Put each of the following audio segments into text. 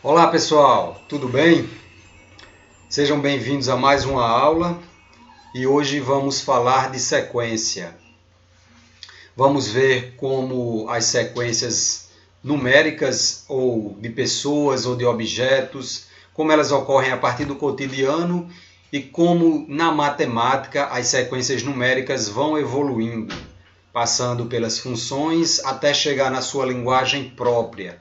Olá pessoal, tudo bem? Sejam bem-vindos a mais uma aula e hoje vamos falar de sequência. Vamos ver como as sequências numéricas ou de pessoas ou de objetos, como elas ocorrem a partir do cotidiano e como na matemática as sequências numéricas vão evoluindo, passando pelas funções até chegar na sua linguagem própria.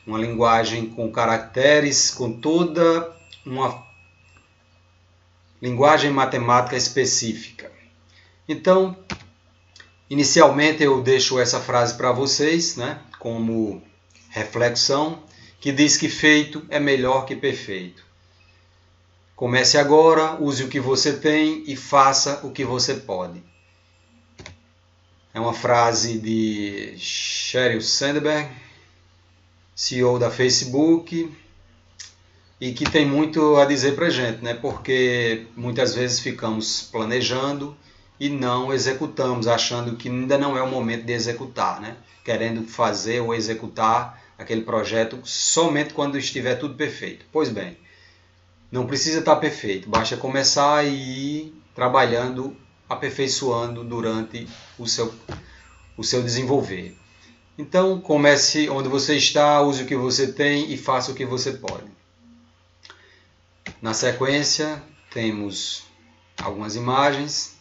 Uma linguagem com caracteres, com toda uma linguagem matemática específica. Então, inicialmente eu deixo essa frase para vocês, como reflexão, que diz que feito é melhor que perfeito. Comece agora, use o que você tem e faça o que você pode. É uma frase de Sheryl Sandberg, CEO da Facebook, e que tem muito a dizer para a gente, porque muitas vezes ficamos planejando e não executamos, achando que ainda não é o momento de executar, querendo fazer ou executar aquele projeto somente quando estiver tudo perfeito. Pois bem, não precisa estar perfeito, basta começar e ir trabalhando, aperfeiçoando durante o seu desenvolver. Então, comece onde você está, use o que você tem e faça o que você pode. Na sequência, temos algumas imagens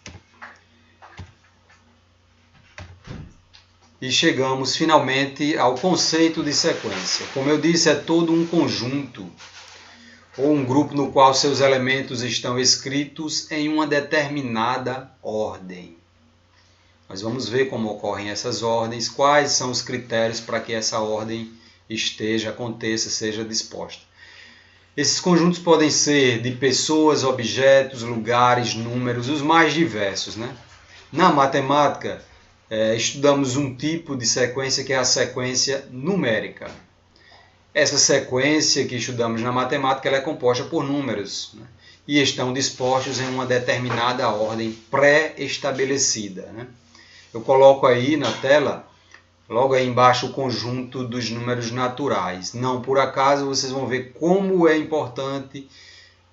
e chegamos finalmente ao conceito de sequência. Como eu disse, é todo um conjunto ou um grupo no qual seus elementos estão escritos em uma determinada ordem. Nós vamos ver como ocorrem essas ordens, quais são os critérios para que essa ordem aconteça, seja disposta. Esses conjuntos podem ser de pessoas, objetos, lugares, números, os mais diversos. Na matemática, estudamos um tipo de sequência que é a sequência numérica. Essa sequência que estudamos na matemática ela é composta por números e estão dispostos em uma determinada ordem pré-estabelecida. Eu coloco aí na tela, logo aí embaixo, o conjunto dos números naturais. Não por acaso, vocês vão ver como é importante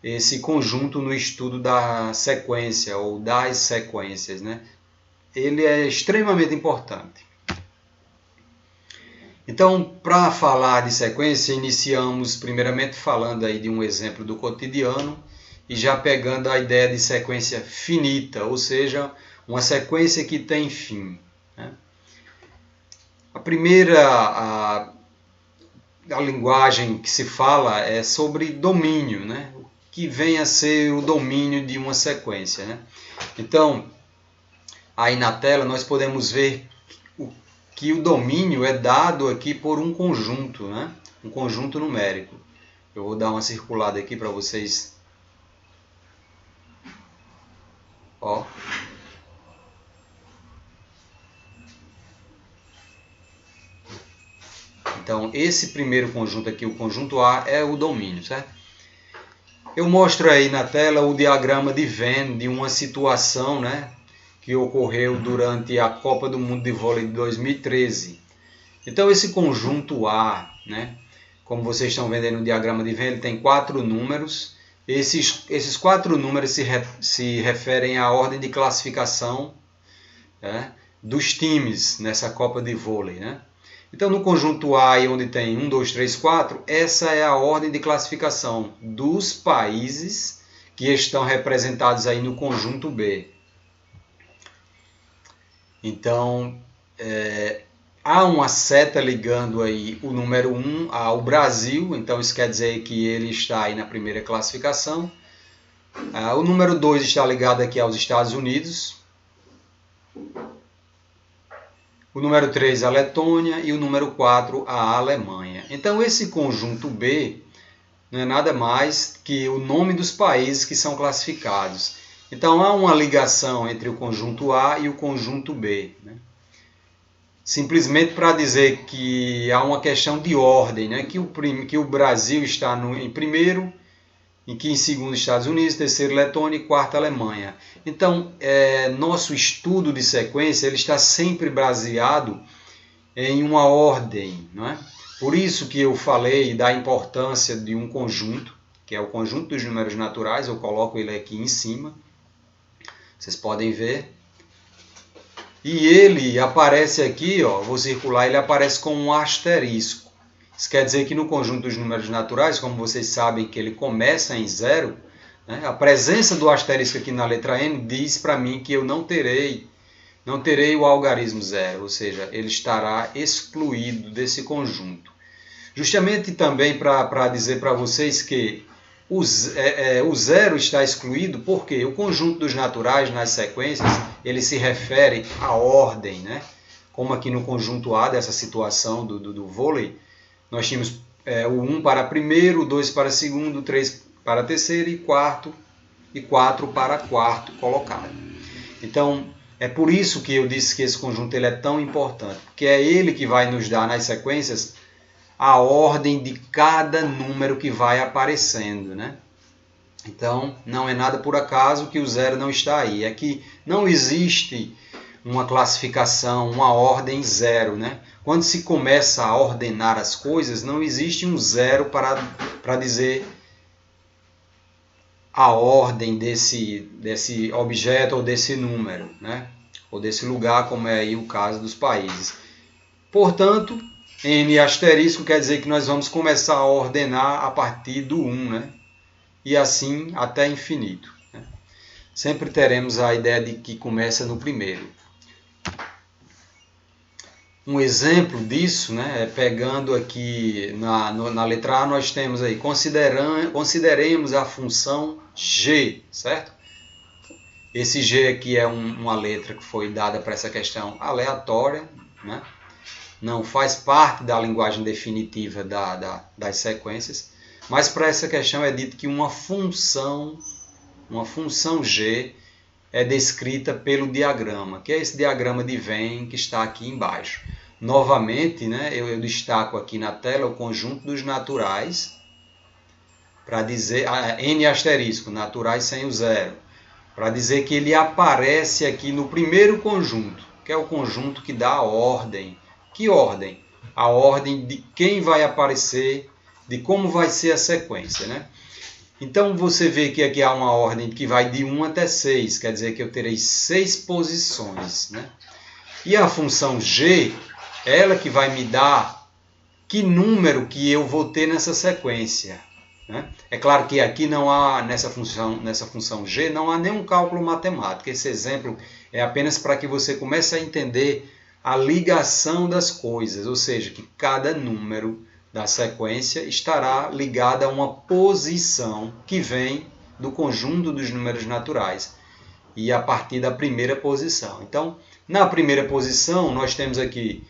esse conjunto no estudo da sequência ou das sequências. Ele é extremamente importante. Então, para falar de sequência, iniciamos primeiramente falando aí de um exemplo do cotidiano e já pegando a ideia de sequência finita, ou seja, uma sequência que tem fim. A primeira a linguagem que se fala é sobre domínio, o que vem a ser o domínio de uma sequência. Então, aí na tela nós podemos ver que o domínio é dado aqui por um conjunto, um conjunto numérico. Eu vou dar uma circulada aqui para vocês. Ó. Então, esse primeiro conjunto aqui, o conjunto A, é o domínio, certo? Eu mostro aí na tela o diagrama de Venn de uma situação, que ocorreu durante a Copa do Mundo de Vôlei de 2013. Então, esse conjunto A, como vocês estão vendo aí no diagrama de Venn, ele tem 4 números. Esses 4 números se referem à ordem de classificação dos times nessa Copa de Vôlei. Então, no conjunto A, onde tem 1, 2, 3, 4, essa é a ordem de classificação dos países que estão representados aí no conjunto B. Então, há uma seta ligando aí o número 1 ao Brasil, então isso quer dizer que ele está aí na primeira classificação. O número 2 está ligado aqui aos Estados Unidos. O número 3 a Letônia e o número 4 a Alemanha. Então esse conjunto B não é nada mais que o nome dos países que são classificados. Então há uma ligação entre o conjunto A e o conjunto B. Simplesmente para dizer que há uma questão de ordem, que o Brasil está em primeiro, em segundo Estados Unidos, terceiro Letônia e quarto Alemanha. Então, nosso estudo de sequência ele está sempre baseado em uma ordem, Por isso que eu falei da importância de um conjunto, que é o conjunto dos números naturais. Eu coloco ele aqui em cima, vocês podem ver. E ele aparece aqui, ó, vou circular, ele aparece com um asterisco. Isso quer dizer que no conjunto dos números naturais, como vocês sabem que ele começa em zero, né, a presença do asterisco aqui na letra N diz para mim que eu não terei o algarismo zero, ou seja, ele estará excluído desse conjunto. Justamente também para dizer para vocês que o zero está excluído porque o conjunto dos naturais nas sequências, ele se refere à ordem, né? Como aqui no conjunto A dessa situação do vôlei, nós tínhamos o 1 para primeiro, o 2 para segundo, o 3 para terceiro e 4 para quarto colocado. Então, é por isso que eu disse que esse conjunto ele é tão importante, porque é ele que vai nos dar nas sequências a ordem de cada número que vai aparecendo, né? Então, não é nada por acaso que o zero não está aí. É que não existe uma classificação, uma ordem zero, né? Quando se começa a ordenar as coisas, não existe um zero para dizer a ordem desse objeto ou desse número, né? Ou desse lugar, como é aí o caso dos países. Portanto, N asterisco quer dizer que nós vamos começar a ordenar a partir do 1, né? E assim até infinito, né? Sempre teremos a ideia de que começa no primeiro. Um exemplo disso, né, é pegando aqui na letra A, nós temos aí, consideremos a função g, certo? Esse g aqui é uma letra que foi dada para essa questão aleatória, né? Não faz parte da linguagem definitiva das sequências, mas para essa questão é dito que uma função g é descrita pelo diagrama, que é esse diagrama de Venn que está aqui embaixo. Novamente, né, eu destaco aqui na tela o conjunto dos naturais, para dizer, N asterisco, naturais sem o zero, para dizer que ele aparece aqui no primeiro conjunto, que é o conjunto que dá a ordem. Que ordem? A ordem de quem vai aparecer, de como vai ser a sequência, né? Então, você vê que aqui há uma ordem que vai de 1 até 6, quer dizer que eu terei 6 posições, né? E a função g, ela que vai me dar que número que eu vou ter nessa sequência, né? É claro que aqui não há, nessa função g, não há nenhum cálculo matemático. Esse exemplo é apenas para que você comece a entender a ligação das coisas, ou seja, que cada número da sequência estará ligada a uma posição que vem do conjunto dos números naturais e a partir da primeira posição. Então, na primeira posição, nós temos aqui,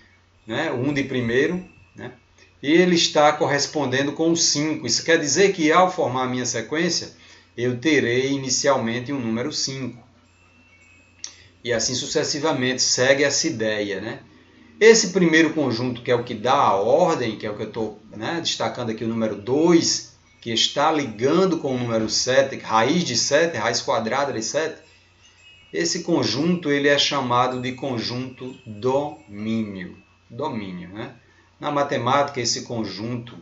né, 1 de primeiro, né, e ele está correspondendo com o 5. Isso quer dizer que ao formar a minha sequência, eu terei inicialmente um número 5. E assim sucessivamente, segue essa ideia, né? Esse primeiro conjunto, que é o que dá a ordem, que é o que eu estou, né, destacando aqui, o número 2, que está ligando com o número 7, raiz de 7, raiz quadrada de 7, esse conjunto ele é chamado de conjunto domínio. Domínio, né? Na matemática, esse conjunto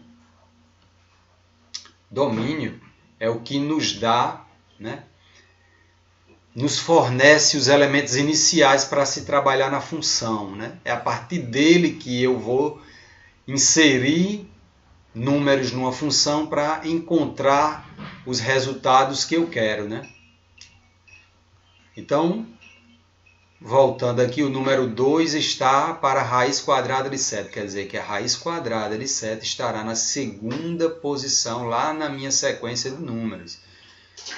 domínio é o que nos dá, né, nos fornece os elementos iniciais para se trabalhar na função, né? É a partir dele que eu vou inserir números numa função para encontrar os resultados que eu quero, né? Então, voltando aqui, o número 2 está para a raiz quadrada de 7, quer dizer que a raiz quadrada de 7 estará na segunda posição, lá na minha sequência de números.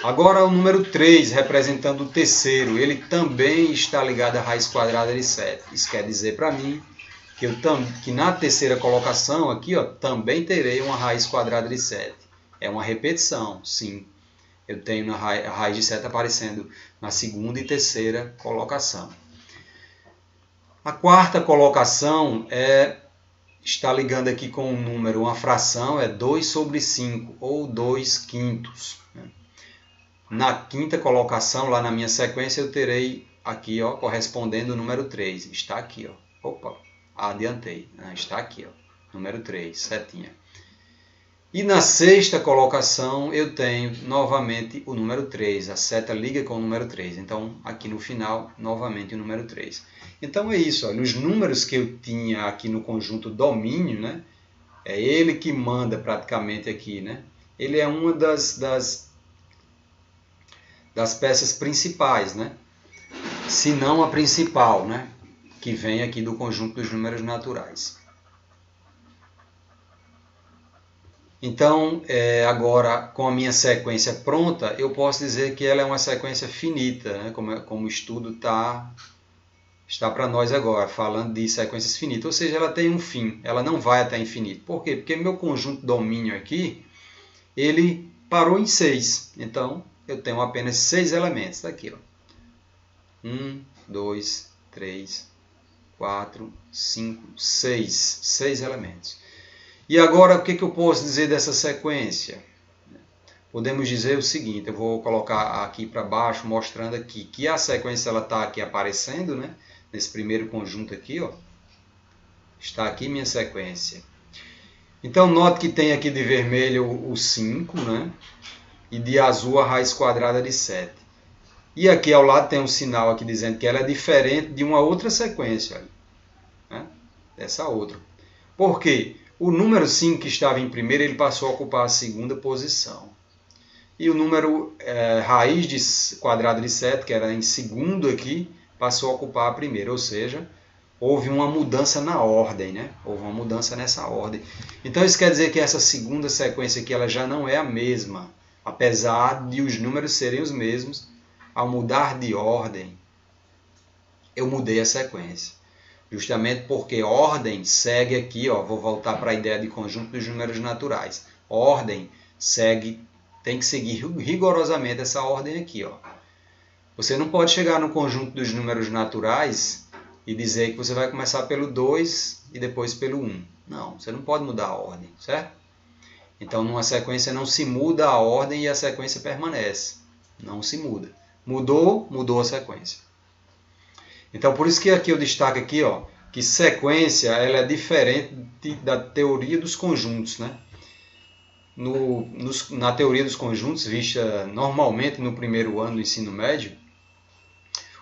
Agora o número 3, representando o terceiro, ele também está ligado à raiz quadrada de 7. Isso quer dizer para mim que na terceira colocação aqui, ó, também terei uma raiz quadrada de 7. É uma repetição, sim. Eu tenho a raiz de 7 aparecendo na segunda e terceira colocação. A quarta colocação está ligando aqui com um número, uma fração, é 2 sobre 5, ou 2 quintos. Na quinta colocação, lá na minha sequência, eu terei aqui, ó, correspondendo o número 3. Está aqui, ó. Opa, adiantei. Está aqui, ó. número 3, setinha. E na sexta colocação eu tenho novamente o número 3, a seta liga com o número 3. Então aqui no final, novamente o número 3. Então é isso, olha, os números que eu tinha aqui no conjunto domínio, né? É ele que manda praticamente aqui, né? Ele é uma das peças principais, né? Se não a principal, né? Que vem aqui do conjunto dos números naturais. Então, agora com a minha sequência pronta, eu posso dizer que ela é uma sequência finita, né? como o estudo está para nós agora, falando de sequências finitas. Ou seja, ela tem um fim, ela não vai até infinito. Por quê? Porque meu conjunto domínio aqui, ele parou em 6. Então, eu tenho apenas 6 elementos. Está aqui, ó. 1, 2, 3, 4, 5, 6. 6 elementos. E agora, o que eu posso dizer dessa sequência? Podemos dizer o seguinte, eu vou colocar aqui para baixo, mostrando aqui que a sequência está aqui aparecendo, né? Nesse primeiro conjunto aqui, ó. Está aqui minha sequência. Então, note que tem aqui de vermelho o 5, né? E de azul a raiz quadrada de 7. E aqui ao lado tem um sinal aqui dizendo que ela é diferente de uma outra sequência, né? Dessa outra. Por quê? O número 5 que estava em primeiro, ele passou a ocupar a segunda posição. E o número raiz de quadrada de 7, que era em segundo aqui, passou a ocupar a primeira. Ou seja, houve uma mudança na ordem, né? Houve uma mudança nessa ordem. Então isso quer dizer que essa segunda sequência aqui ela já não é a mesma. Apesar de os números serem os mesmos, ao mudar de ordem, eu mudei a sequência. Justamente porque ordem segue aqui, ó, vou voltar para a ideia de conjunto dos números naturais. Ordem tem que seguir rigorosamente essa ordem aqui, ó. Você não pode chegar no conjunto dos números naturais e dizer que você vai começar pelo 2 e depois pelo 1. Não, você não pode mudar a ordem, certo? Então, numa sequência não se muda a ordem e a sequência permanece. Não se muda. Mudou a sequência. Então, por isso que aqui eu destaco aqui, ó, que sequência ela é diferente da teoria dos conjuntos, né? Na teoria dos conjuntos, vista normalmente no primeiro ano do ensino médio,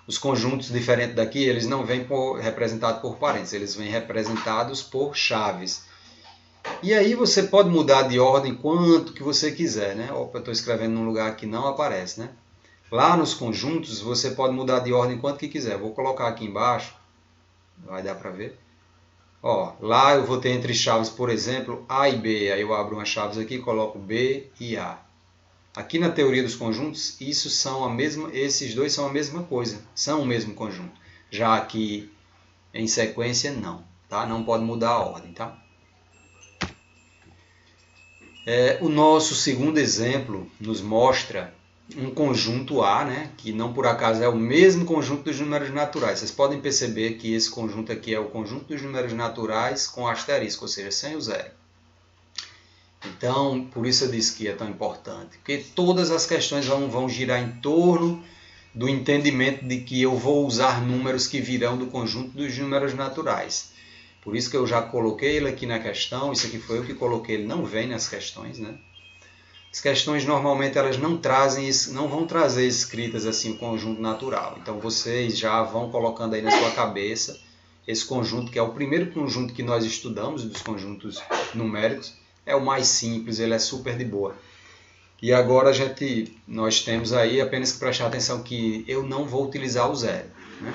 os conjuntos diferentes daqui, eles não vêm representados por parênteses, eles vêm representados por chaves. E aí você pode mudar de ordem quanto que você quiser, né? Opa, eu estou escrevendo num lugar que não aparece, né? Lá nos conjuntos, você pode mudar de ordem quanto que quiser. Vou colocar aqui embaixo, vai dar para ver. Ó, lá eu vou ter entre chaves, por exemplo, A e B. Aí eu abro umas chaves aqui, coloco B e A. Aqui na teoria dos conjuntos, esses dois são a mesma coisa, são o mesmo conjunto. Já aqui em sequência, não. Tá? Não pode mudar a ordem. Tá? O nosso segundo exemplo nos mostra um conjunto A, né, que não por acaso é o mesmo conjunto dos números naturais. Vocês podem perceber que esse conjunto aqui é o conjunto dos números naturais com asterisco, ou seja, sem o zero. Então, por isso eu disse que é tão importante, porque todas as questões vão girar em torno do entendimento de que eu vou usar números que virão do conjunto dos números naturais. Por isso que eu já coloquei ele aqui na questão, isso aqui foi eu que coloquei, ele não vem nas questões, né? As questões normalmente elas não vão trazer escritas assim o conjunto natural. Então vocês já vão colocando aí na sua cabeça esse conjunto, que é o primeiro conjunto que nós estudamos, dos conjuntos numéricos. É o mais simples, ele é super de boa. E agora nós temos aí apenas que prestar atenção que eu não vou utilizar o zero, né?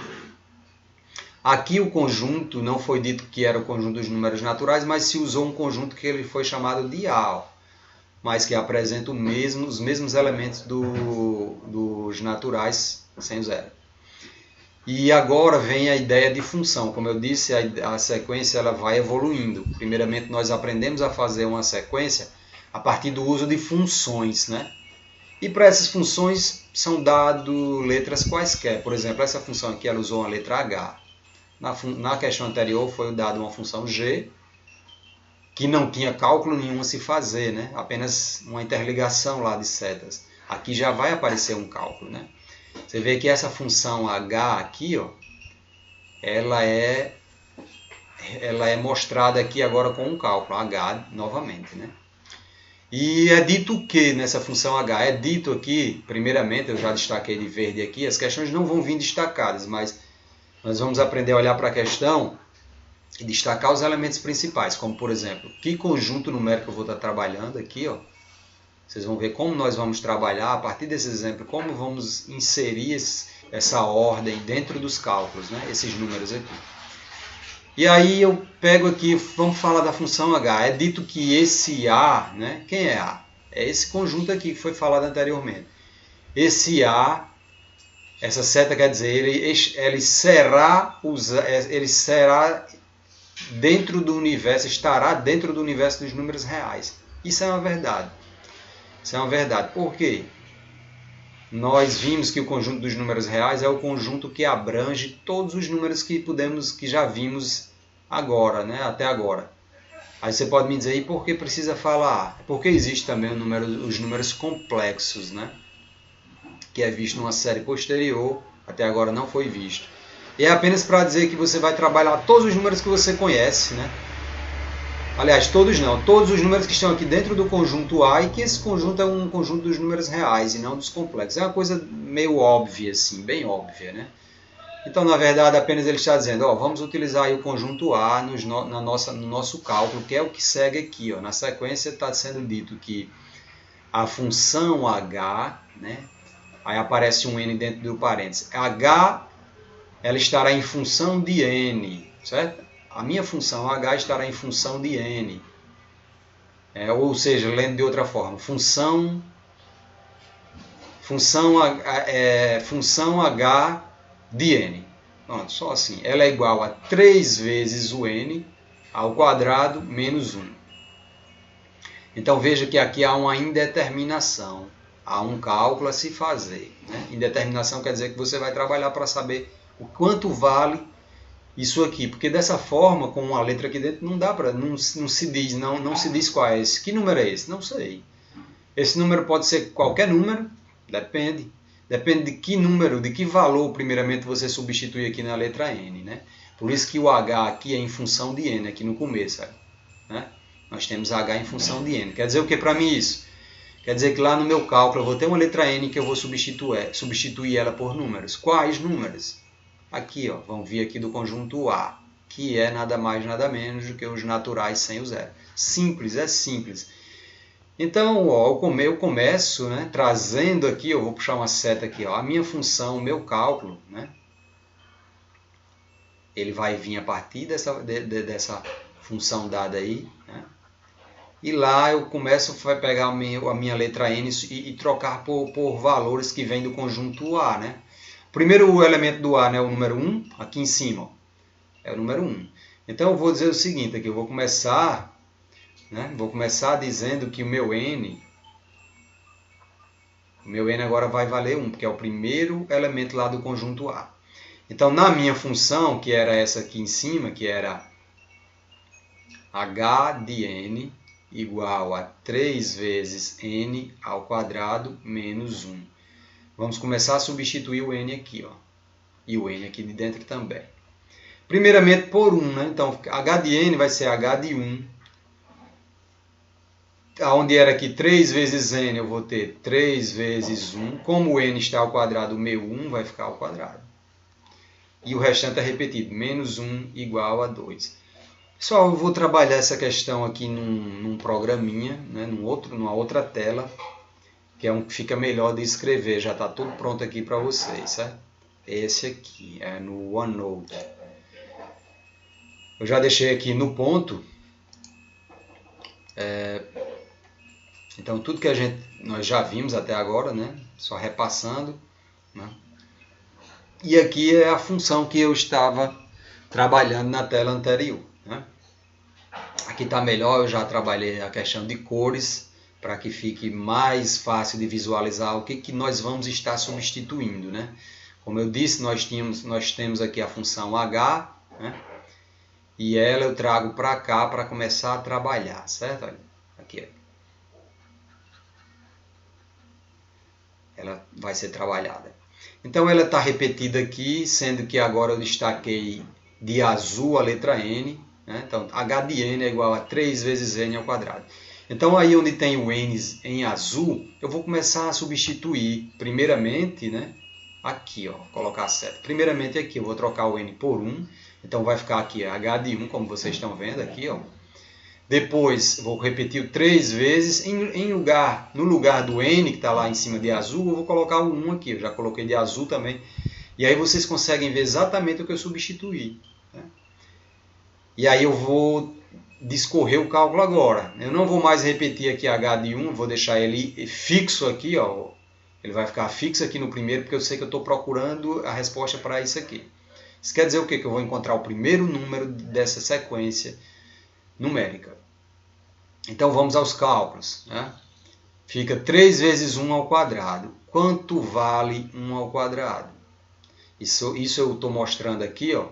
Aqui o conjunto não foi dito que era o conjunto dos números naturais, mas se usou um conjunto que ele foi chamado de A, mas que apresenta os mesmos elementos dos naturais sem o zero. E agora vem a ideia de função. Como eu disse, a sequência ela vai evoluindo. Primeiramente, nós aprendemos a fazer uma sequência a partir do uso de funções, né? E para essas funções são dadas letras quaisquer. Por exemplo, essa função aqui ela usou a letra H. Na questão anterior foi dada uma função G, que não tinha cálculo nenhum a se fazer, né? Apenas uma interligação lá de setas. Aqui já vai aparecer um cálculo, né? Você vê que essa função H aqui, ó, ela é ela é mostrada aqui agora com um cálculo, h novamente, né? E é dito que nessa função h, é dito aqui, primeiramente, eu já destaquei de verde aqui, as questões não vão vir destacadas, mas nós vamos aprender a olhar para a questão e destacar os elementos principais, como por exemplo, que conjunto numérico eu vou estar trabalhando aqui, ó. Vocês vão ver como nós vamos trabalhar, a partir desse exemplo, como vamos inserir essa ordem dentro dos cálculos, né? Esses números aqui. E aí eu pego aqui, vamos falar da função h. É dito que esse A, né? Quem é A? É esse conjunto aqui que foi falado anteriormente. Esse A, essa seta quer dizer, ele será dentro do universo, estará dentro do universo dos números reais. Isso é uma verdade. Isso é uma verdade. Por quê? Nós vimos que o conjunto dos números reais é o conjunto que abrange todos os números que já vimos agora, né? Até agora. Aí você pode me dizer, e por que precisa falar? Porque existe também os números complexos, né? Que é visto numa série posterior, até agora não foi visto. E é apenas para dizer que você vai trabalhar todos os números que você conhece, né? Aliás, todos não, todos os números que estão aqui dentro do conjunto A, e que esse conjunto é um conjunto dos números reais e não dos complexos. É uma coisa meio óbvia, assim, bem óbvia, né? Então, na verdade, apenas ele está dizendo, ó, vamos utilizar aí o conjunto A no nosso cálculo, que é o que segue aqui. Ó. Na sequência está sendo dito que a função H, né? Aí aparece um N dentro do parênteses. H, ela estará em função de N, certo? A minha função h estará em função de n. Ou seja, lendo de outra forma, função h de n. Pronto, só assim. Ela é igual a 3 vezes o n ao quadrado menos 1. Então veja que aqui há uma indeterminação. Há um cálculo a se fazer. Né? Indeterminação quer dizer que você vai trabalhar para saber o quanto vale isso aqui, porque dessa forma, com uma letra aqui dentro, não dá para, não se diz qual é esse. Que número é esse? Não sei. Esse número pode ser qualquer número, depende. Depende de que número, de que valor, primeiramente, você substitui aqui na letra N, né? Por isso que o H aqui é em função de N, aqui no começo, né? Nós temos H em função de N. Quer dizer o que para mim isso? Quer dizer que lá no meu cálculo eu vou ter uma letra N que eu vou substituir ela por números. Quais números? Aqui, ó, vão vir aqui do conjunto A, que é nada mais, nada menos do que os naturais sem o zero. Simples, é simples. Então, ó, eu começo, né, trazendo aqui, eu vou puxar uma seta aqui, ó, a minha função, o meu cálculo, né, ele vai vir a partir dessa função dada aí, né, e lá eu começo a pegar a minha letra N e trocar por valores que vêm do conjunto A, né. Primeiro elemento do A, né, o número 1, aqui em cima, ó, é o número 1. Então eu vou dizer o seguinte, aqui eu vou começar dizendo que o meu N agora vai valer 1, porque é o primeiro elemento lá do conjunto A. Então na minha função, que era essa aqui em cima, que era h de n igual a 3 vezes n ao quadrado menos 1. Vamos começar a substituir o n aqui, ó, e o n aqui de dentro também. Primeiramente por 1, né? Então h de n vai ser h de 1. Onde era aqui 3 vezes n, eu vou ter 3 vezes 1. Como o n está ao quadrado, o meu 1 vai ficar ao quadrado. E o restante é repetido, menos 1 igual a 2. Pessoal, eu vou trabalhar essa questão aqui num programinha, né? Numa outra tela, que é um que fica melhor de escrever. Já está tudo pronto aqui para vocês, certo? Esse aqui, é no OneNote. Eu já deixei aqui no ponto. Então, tudo que nós já vimos até agora, né? Só repassando. Né? E aqui é a função que eu estava trabalhando na tela anterior. Né? Aqui está melhor, eu já trabalhei a questão de cores, para que fique mais fácil de visualizar o que nós vamos estar substituindo. Né? Como eu disse, nós temos aqui a função h, né? E ela eu trago para cá para começar a trabalhar, certo? Olha, aqui, ó. Ela vai ser trabalhada. Então ela está repetida aqui, sendo que agora eu destaquei de azul a letra N, né? Então, h de n é igual a 3 vezes n ao quadrado. Então, aí onde tem o n em azul, eu vou começar a substituir, primeiramente, né? Aqui, ó, colocar a seta. Primeiramente aqui, eu vou trocar o n por 1. Então, vai ficar aqui h de 1, como vocês estão vendo aqui, ó. Depois, vou repetir 3 vezes. No lugar do n, que está lá em cima de azul, eu vou colocar o 1 aqui. Eu já coloquei de azul também. E aí vocês conseguem ver exatamente o que eu substituí, né? E aí eu vou discorrer o cálculo agora. Eu não vou mais repetir aqui h de 1, vou deixar ele fixo aqui, ó. Ele vai ficar fixo aqui no primeiro, porque eu sei que eu estou procurando a resposta para isso aqui. Isso quer dizer o quê? Que eu vou encontrar o primeiro número dessa sequência numérica. Então vamos aos cálculos, né? Fica 3 vezes 1 ao quadrado. Quanto vale 1 ao quadrado? Isso eu estou mostrando aqui, ó.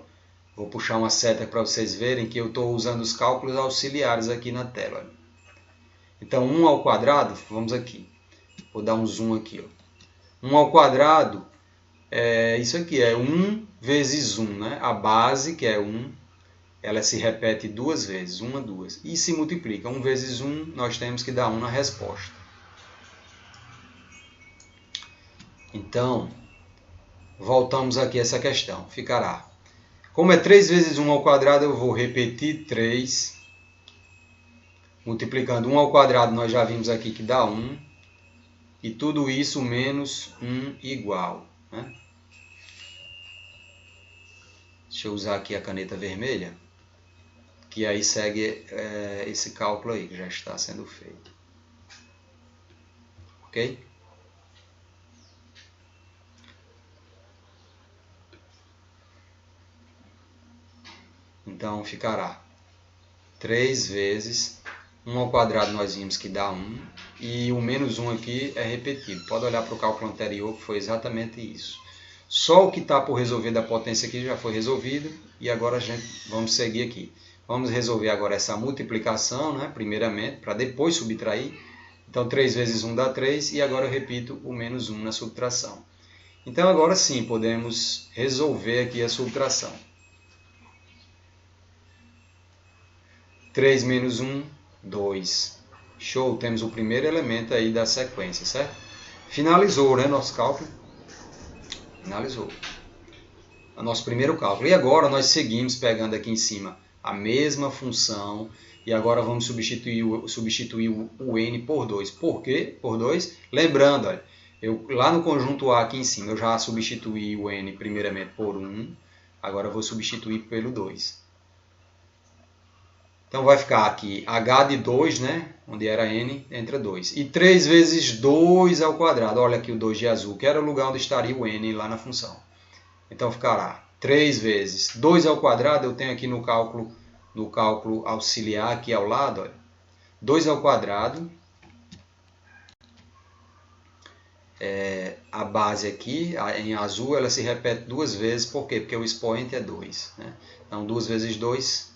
Vou puxar uma seta para vocês verem que eu estou usando os cálculos auxiliares aqui na tela. Então 1 ao quadrado, vamos aqui. Vou dar um zoom aqui, ó. 1 ao quadrado, isso aqui é 1 vezes 1, né? A base, que é 1, ela se repete 2 vezes, 1, 2. E se multiplica. 1 vezes 1, nós temos que dar 1 na resposta. Então, voltamos aqui a essa questão. Ficará. Como é 3 vezes 1 ao quadrado, eu vou repetir 3. Multiplicando 1 ao quadrado, nós já vimos aqui que dá 1. E tudo isso menos 1 igual, né? Deixa eu usar aqui a caneta vermelha, que aí segue esse cálculo aí, que já está sendo feito. Ok? Então, ficará 3 vezes 1 ao quadrado, nós vimos que dá 1. E o menos 1 aqui é repetido. Pode olhar para o cálculo anterior, que foi exatamente isso. Só o que está por resolver da potência aqui já foi resolvido. E agora a gente vamos seguir aqui. Vamos resolver agora essa multiplicação, né, primeiramente, para depois subtrair. Então, 3 vezes 1 dá 3. E agora eu repito o menos 1 na subtração. Então, agora sim, podemos resolver aqui a subtração. 3 menos 1, 2. Show, temos o primeiro elemento aí da sequência, certo? Finalizou, né, nosso cálculo. Finalizou. O nosso primeiro cálculo. E agora nós seguimos pegando aqui em cima a mesma função. E agora vamos substituir o n por 2. Por quê? Por 2. Lembrando, olha, lá no conjunto A aqui em cima eu já substituí o n primeiramente por 1. Agora eu vou substituir pelo 2. Então vai ficar aqui h de 2, né? Onde era n, entra 2. E 3 vezes 2 ao quadrado. Olha aqui o 2 de azul, que era o lugar onde estaria o n lá na função. Então ficará 3 vezes 2 ao quadrado. Eu tenho aqui no cálculo auxiliar, aqui ao lado, olha, 2 ao quadrado. A base aqui, em azul, ela se repete 2 vezes. Por quê? Porque o expoente é 2. Né? Então 2 vezes 2,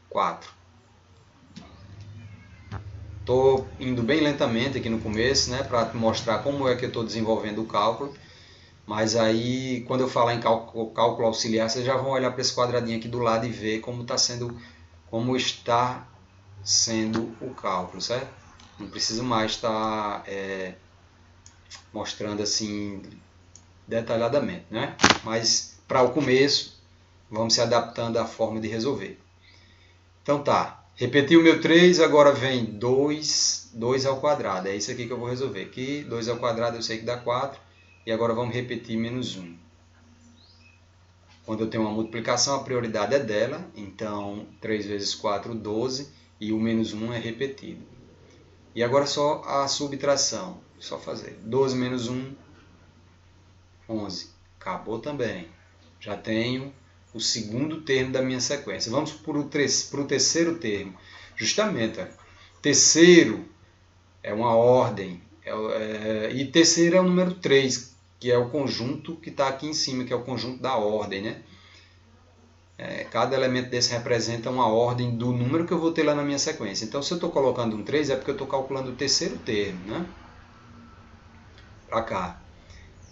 4. Estou indo bem lentamente aqui no começo, né, para mostrar como é que eu estou desenvolvendo o cálculo. Mas aí, quando eu falar em cálculo auxiliar, vocês já vão olhar para esse quadradinho aqui do lado e ver como está sendo o cálculo, certo? Não preciso mais estar mostrando assim detalhadamente, né? Mas para o começo, vamos se adaptando à forma de resolver. Então tá. Repeti o meu 3, agora vem 2 ao quadrado. É isso aqui que eu vou resolver. Aqui, 2 ao quadrado eu sei que dá 4. E agora vamos repetir menos 1. Quando eu tenho uma multiplicação, a prioridade é dela. Então, 3 vezes 4, 12. E o menos 1 é repetido. E agora só a subtração. Só fazer. 12 menos 1, 11. Acabou também. Já tenho o segundo termo da minha sequência. Vamos para o terceiro termo. Justamente, terceiro é uma ordem. E terceiro é o número 3, que é o conjunto que está aqui em cima, que é o conjunto da ordem, né? Cada elemento desse representa uma ordem do número que eu vou ter lá na minha sequência. Então, se eu estou colocando um 3, é porque eu estou calculando o terceiro termo, né? Para cá.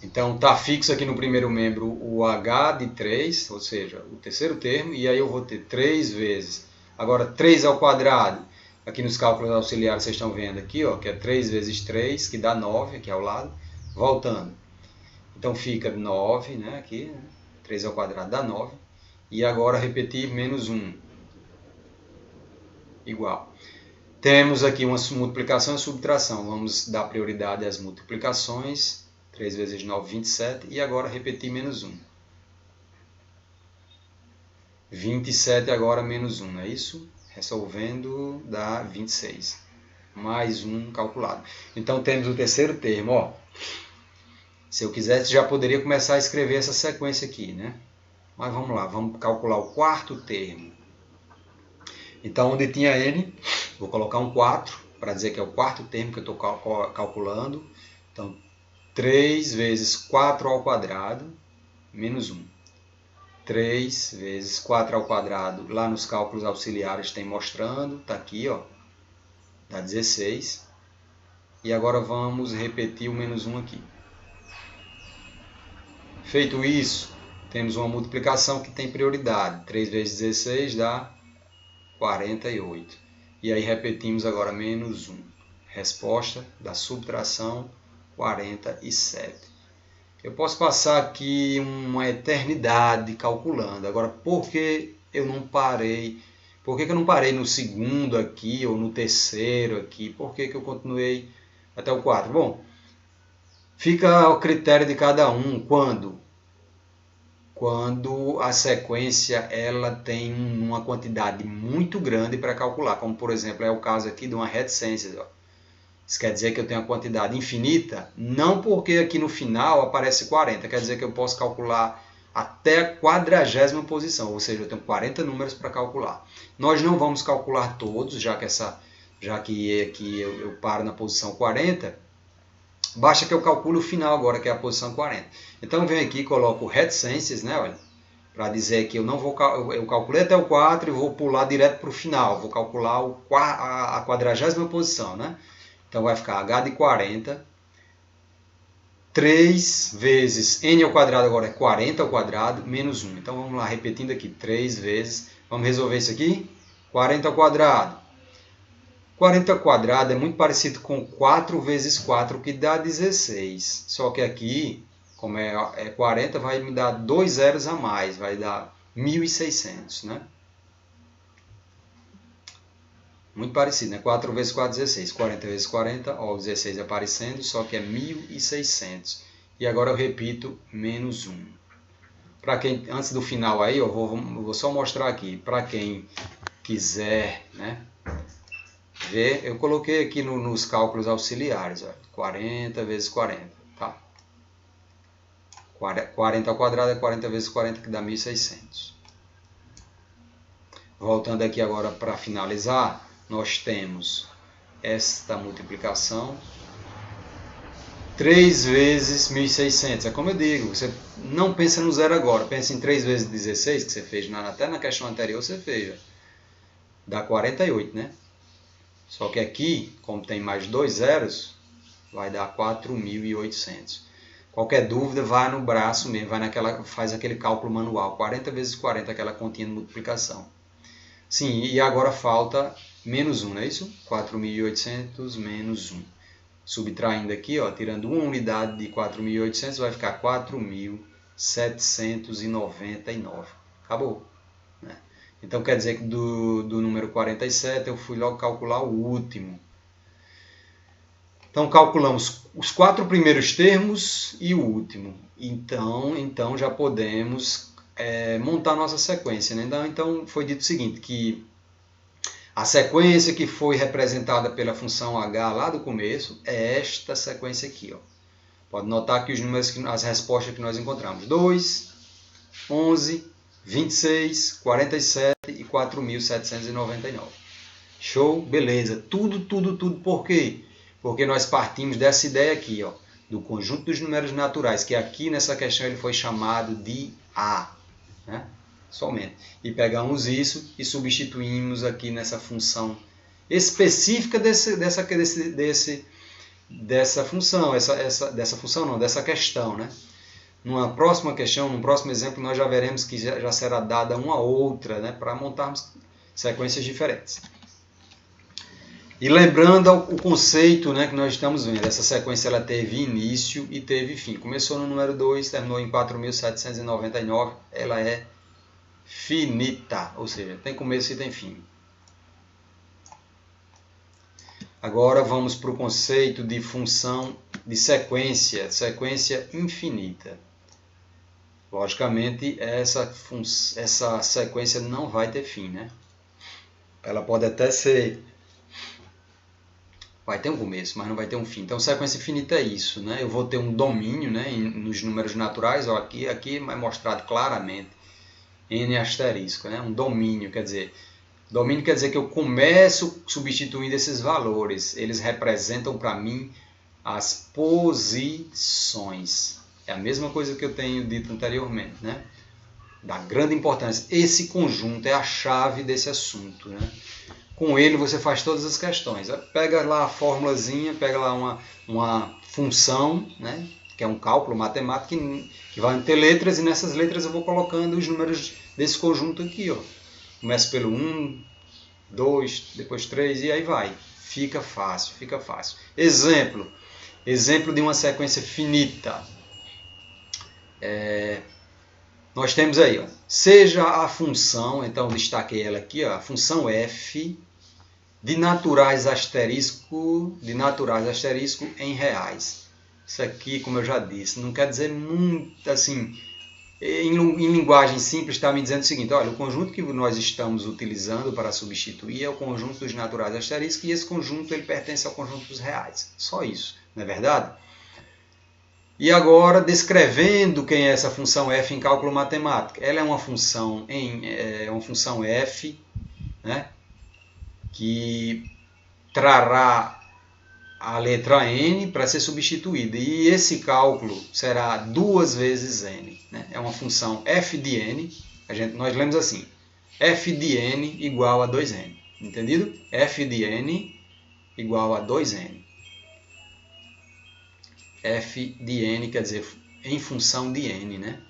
Então está fixo aqui no primeiro membro o h de 3, ou seja, o terceiro termo, e aí eu vou ter 3 vezes. Agora 3 ao quadrado, aqui nos cálculos auxiliares vocês estão vendo aqui, ó, que é 3 vezes 3, que dá 9 aqui ao lado, voltando. Então fica 9, né, aqui, 3 ao quadrado dá 9, e agora repetir menos 1, igual. Temos aqui uma multiplicação e subtração, vamos dar prioridade às multiplicações. 3 vezes 9, 27. E agora repetir menos 1. 27 agora menos 1, não é isso? Resolvendo dá 26. Mais 1 calculado. Então temos o terceiro termo. Ó. Se eu quisesse já poderia começar a escrever essa sequência aqui, né? Mas vamos lá, vamos calcular o quarto termo. Então onde tinha n, vou colocar um 4 para dizer que é o quarto termo que eu estou calculando. Então 3 vezes 4 ao quadrado, menos 1. 3 vezes 4 ao quadrado, lá nos cálculos auxiliares tem mostrando, está aqui, ó, dá 16. E agora vamos repetir o menos 1 aqui. Feito isso, temos uma multiplicação que tem prioridade. 3 vezes 16 dá 48. E aí repetimos agora menos 1. Resposta da subtração, 47. Eu posso passar aqui uma eternidade calculando. Agora, por que eu não parei? Por que eu não parei no segundo aqui ou no terceiro aqui? Por que eu continuei até o 4? Bom, fica ao critério de cada um. Quando a sequência ela tem uma quantidade muito grande para calcular, como por exemplo é o caso aqui de uma reticência. Isso quer dizer que eu tenho uma quantidade infinita? Não, porque aqui no final aparece 40. Quer dizer que eu posso calcular até a 40ª posição, ou seja, eu tenho 40 números para calcular. Nós não vamos calcular todos, já que aqui eu paro na posição 40. Basta que eu calcule o final agora, que é a posição 40. Então eu venho aqui e coloco reticências, né, olha, para dizer que eu não vou eu calculei até o 4 e vou pular direto para o final. Vou calcular a 40ª posição, né? Então vai ficar h de 40, 3 vezes n ao quadrado agora é 40 ao quadrado, menos 1. Então vamos lá, repetindo aqui, 3 vezes, vamos resolver isso aqui? 40 ao quadrado. 40 ao quadrado é muito parecido com 4 vezes 4, que dá 16. Só que aqui, como é 40, vai me dar 2 zeros a mais, vai dar 1.600, né? Muito parecido, né? 4 vezes 4, 16. 40 vezes 40, ó, o 16 aparecendo, só que é 1.600. E agora eu repito, menos 1. Para quem, antes do final aí, eu vou só mostrar aqui. Para quem quiser, né, ver, eu coloquei aqui nos cálculos auxiliares, ó, 40 vezes 40, tá? 40 ao quadrado é 40 vezes 40, que dá 1.600. Voltando aqui agora para finalizar, nós temos esta multiplicação, 3 vezes 1.600. É como eu digo, você não pensa no zero agora, pensa em 3 vezes 16, que você fez até na questão anterior, você fez. Dá 48, né? Só que aqui, como tem mais 2 zeros, vai dar 4.800. Qualquer dúvida, vai no braço mesmo, faz aquele cálculo manual, 40 vezes 40, aquela continha de multiplicação. Sim, e agora falta menos 1, não é isso? 4.800 menos 1. Subtraindo aqui, ó, tirando uma unidade de 4.800, vai ficar 4.799. Acabou. Né? Então quer dizer que do número 47 eu fui logo calcular o último. Então calculamos os 4 primeiros termos e o último. Então já podemos montar nossa sequência. Né? Então foi dito o seguinte, que a sequência que foi representada pela função h lá do começo é esta sequência aqui. Ó. Pode notar que os números, as respostas que nós encontramos: 2, 11, 26, 47 e 4.799. Show? Beleza. Tudo. Por quê? Porque nós partimos dessa ideia aqui, ó, do conjunto dos números naturais, que aqui nessa questão ele foi chamado de A. Né? Somente. E pegamos isso e substituímos aqui nessa função específica dessa função, dessa função não, dessa questão, né? Numa próxima questão, num próximo exemplo, nós já veremos que já será dada uma outra, né, para montarmos sequências diferentes. E lembrando o conceito, né, que nós estamos vendo, essa sequência ela teve início e teve fim. Começou no número 2, terminou em 4.799, ela é finita, ou seja, tem começo e tem fim. Agora vamos para o conceito de função de sequência infinita. Logicamente, essa sequência não vai ter fim, né? Ela pode até ser... vai ter um começo, mas não vai ter um fim. Então, sequência infinita é isso, né? Eu vou ter um domínio, né, nos números naturais, ó, aqui é mostrado claramente, n asterisco, né? Um domínio, quer dizer que eu começo substituindo esses valores. Eles representam para mim as posições. É a mesma coisa que eu tenho dito anteriormente, né? Da grande importância. Esse conjunto é a chave desse assunto, né? Com ele você faz todas as questões. Pega lá a formulazinha, pega lá uma função, né? Que é um cálculo matemático que vai ter letras, e nessas letras eu vou colocando os números desse conjunto aqui, ó. Começa pelo 1, 2, depois 3 e aí vai. Fica fácil, fica fácil. Exemplo de uma sequência finita. Nós temos aí, ó, seja a função, então destaquei ela aqui, ó, a função f de naturais asterisco em reais. Isso aqui, como eu já disse, não quer dizer muito assim. Em linguagem simples, está me dizendo o seguinte: olha, o conjunto que nós estamos utilizando para substituir é o conjunto dos naturais asteriscos, e esse conjunto ele pertence ao conjunto dos reais. Só isso, não é verdade? E agora, descrevendo quem é essa função f em cálculo matemático. Ela é uma função f, né, que trará a letra n para ser substituída. E esse cálculo será 2 vezes n. Né? É uma função f de n. Nós lemos assim: f de n igual a 2n. Entendido? F de n igual a 2n. F de n quer dizer em função de n, né?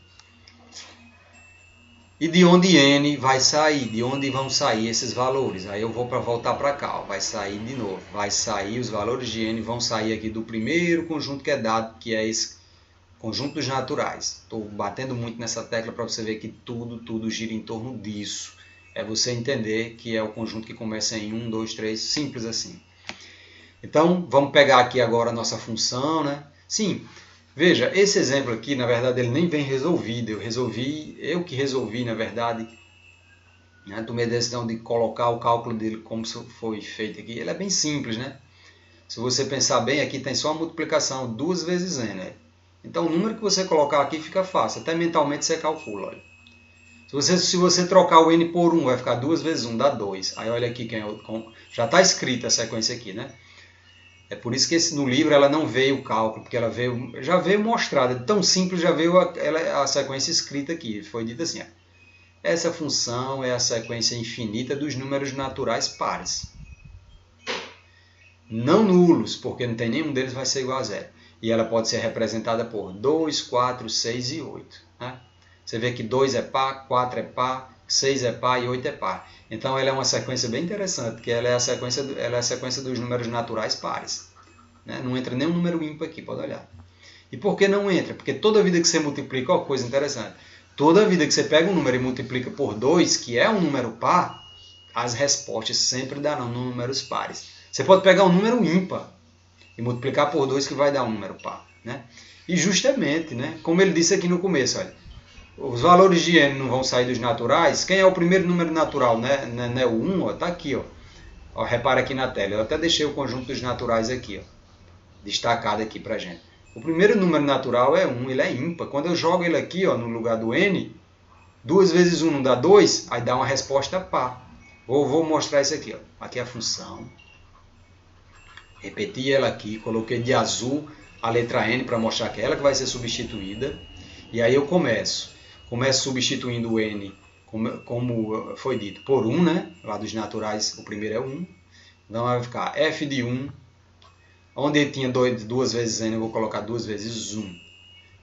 E de onde n vai sair? De onde vão sair esses valores? Aí eu vou voltar para cá, ó, vai sair de novo. Vai sair, os valores de n vão sair aqui do primeiro conjunto que é dado, que é esse conjunto dos naturais. Estou batendo muito nessa tecla para você ver que tudo gira em torno disso. É você entender que é o conjunto que começa em 1, 2, 3, simples assim. Então, vamos pegar aqui agora a nossa função, né? Sim, veja, esse exemplo aqui, na verdade, ele nem vem resolvido. Eu que resolvi, na verdade, né? Tomei a decisão de colocar o cálculo dele como foi feito aqui. Ele é bem simples, né? Se você pensar bem, aqui tem só a multiplicação, 2 vezes n, né? Então, o número que você colocar aqui fica fácil. Até mentalmente você calcula, olha. Se você trocar o n por 1, vai ficar 2 vezes 1, dá 2. Aí olha aqui, já está escrita a sequência aqui, né? É por isso que no livro ela não veio o cálculo, porque ela já veio mostrada. Tão simples, já veio a sequência escrita aqui. Foi dito assim: ó, essa função é a sequência infinita dos números naturais pares. Não nulos, porque não tem nenhum deles que vai ser igual a zero. E ela pode ser representada por 2, 4, 6 e 8. Né? Você vê que 2 é par, 4 é par, 6 é par e 8 é par. Então ela é uma sequência bem interessante, que ela é a sequência dos números naturais pares. Né? Não entra nenhum número ímpar aqui, pode olhar. E por que não entra? Porque toda vida que você multiplica, ó, coisa interessante, toda vida que você pega um número e multiplica por 2, que é um número par, as respostas sempre darão números pares. Você pode pegar um número ímpar e multiplicar por 2, que vai dar um número par. Né? E justamente, né, como ele disse aqui no começo, olha, os valores de n não vão sair dos naturais. Quem é o primeiro número natural? Né? Não é o 1, está aqui. Ó, repara aqui na tela. Eu até deixei o conjunto dos naturais aqui, ó, destacado aqui para a gente. O primeiro número natural é 1, ele é ímpar. Quando eu jogo ele aqui, ó, no lugar do n, 2 vezes 1 não dá 2, aí dá uma resposta par. Vou mostrar isso aqui. Ó. Aqui é a função. Repeti ela aqui, coloquei de azul a letra n para mostrar que é ela que vai ser substituída. E aí eu começo substituindo o n, como foi dito, por 1, né? Lá dos naturais, o primeiro é 1. Então vai ficar f de 1 Onde tinha 2 vezes n, eu vou colocar 2 vezes 1.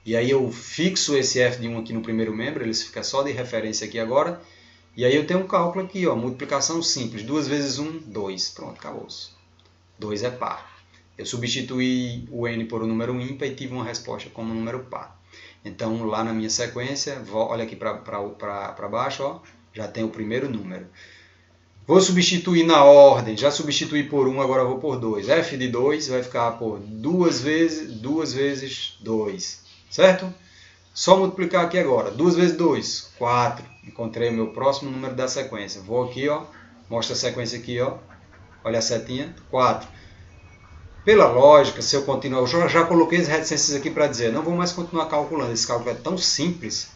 E aí eu fixo esse f de 1 aqui no primeiro membro, ele fica só de referência aqui agora. E aí eu tenho um cálculo aqui, ó, multiplicação simples. 2 vezes 1, 2. Pronto, acabou-se. 2 é par. Eu substituí o n por um número ímpar e tive uma resposta como um número par. Então, lá na minha sequência, olha aqui para baixo, ó, já tem o primeiro número. Vou substituir na ordem, já substituí por 1, agora vou por 2. f de 2 vai ficar por 2 vezes 2, certo? Só multiplicar aqui agora. 2 vezes 2, 4. Encontrei o meu próximo número da sequência. Vou aqui, ó, mostra a sequência aqui, ó. Olha a setinha, 4. Pela lógica, se eu continuar, eu já coloquei as reticências aqui para dizer, não vou mais continuar calculando. Esse cálculo é tão simples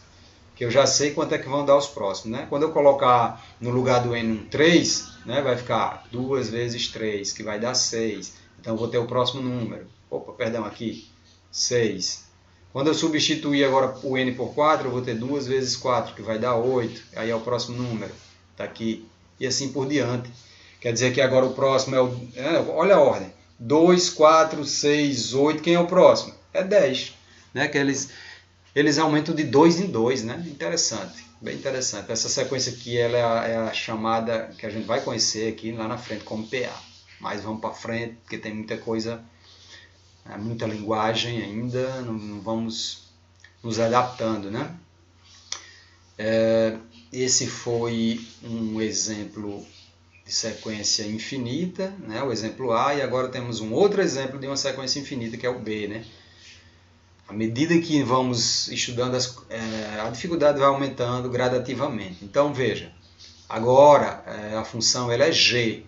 que eu já sei quanto é que vão dar os próximos, né? Quando eu colocar no lugar do n um 3, né, vai ficar 2 vezes 3, que vai dar 6. Então eu vou ter o próximo número. Opa, perdão, aqui, 6. Quando eu substituir agora o n por 4, eu vou ter 2 vezes 4, que vai dar 8. Aí é o próximo número, está aqui. E assim por diante. Quer dizer que agora o próximo é o... olha a ordem. 2, 4, 6, 8. Quem é o próximo? É 10. Né? Que eles aumentam de 2 em 2. Né? Interessante. Bem interessante. Essa sequência aqui ela é a chamada que a gente vai conhecer aqui lá na frente como PA. Mas vamos para frente, porque tem muita coisa... muita linguagem ainda, não vamos nos adaptando, né? Esse foi um exemplo de sequência infinita, né? O exemplo A, e agora temos um outro exemplo de uma sequência infinita, que é o B, né? À medida que vamos estudando, a dificuldade vai aumentando gradativamente. Então, veja, agora a função ela é g,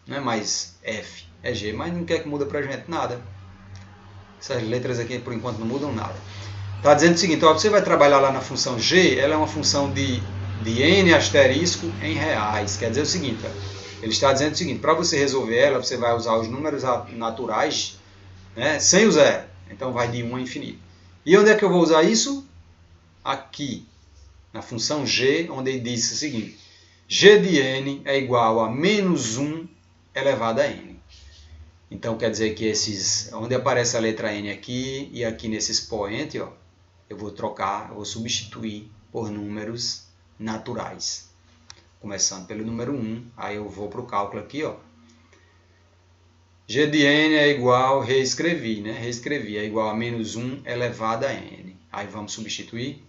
não é mais f, é g, mas não quer que muda para a gente nada. Essas letras aqui, por enquanto, não mudam nada. Está dizendo o seguinte, ó, você vai trabalhar lá na função g, ela é uma função de n asterisco em reais. Quer dizer o seguinte, ó, ele está dizendo o seguinte, para você resolver ela, você vai usar os números naturais, né, sem o zero. Então, vai de 1 a infinito. E onde é que eu vou usar isso? Aqui, na função g, onde ele diz o seguinte, g de n é igual a menos 1 elevado a n. Então, quer dizer que onde aparece a letra N aqui e aqui nesse expoente, ó, eu vou trocar, eu vou substituir por números naturais. Começando pelo número 1, aí eu vou para o cálculo aqui, ó. G de N é igual, reescrevi, né? Reescrevi, é igual a menos 1 elevado a N. Aí vamos substituir.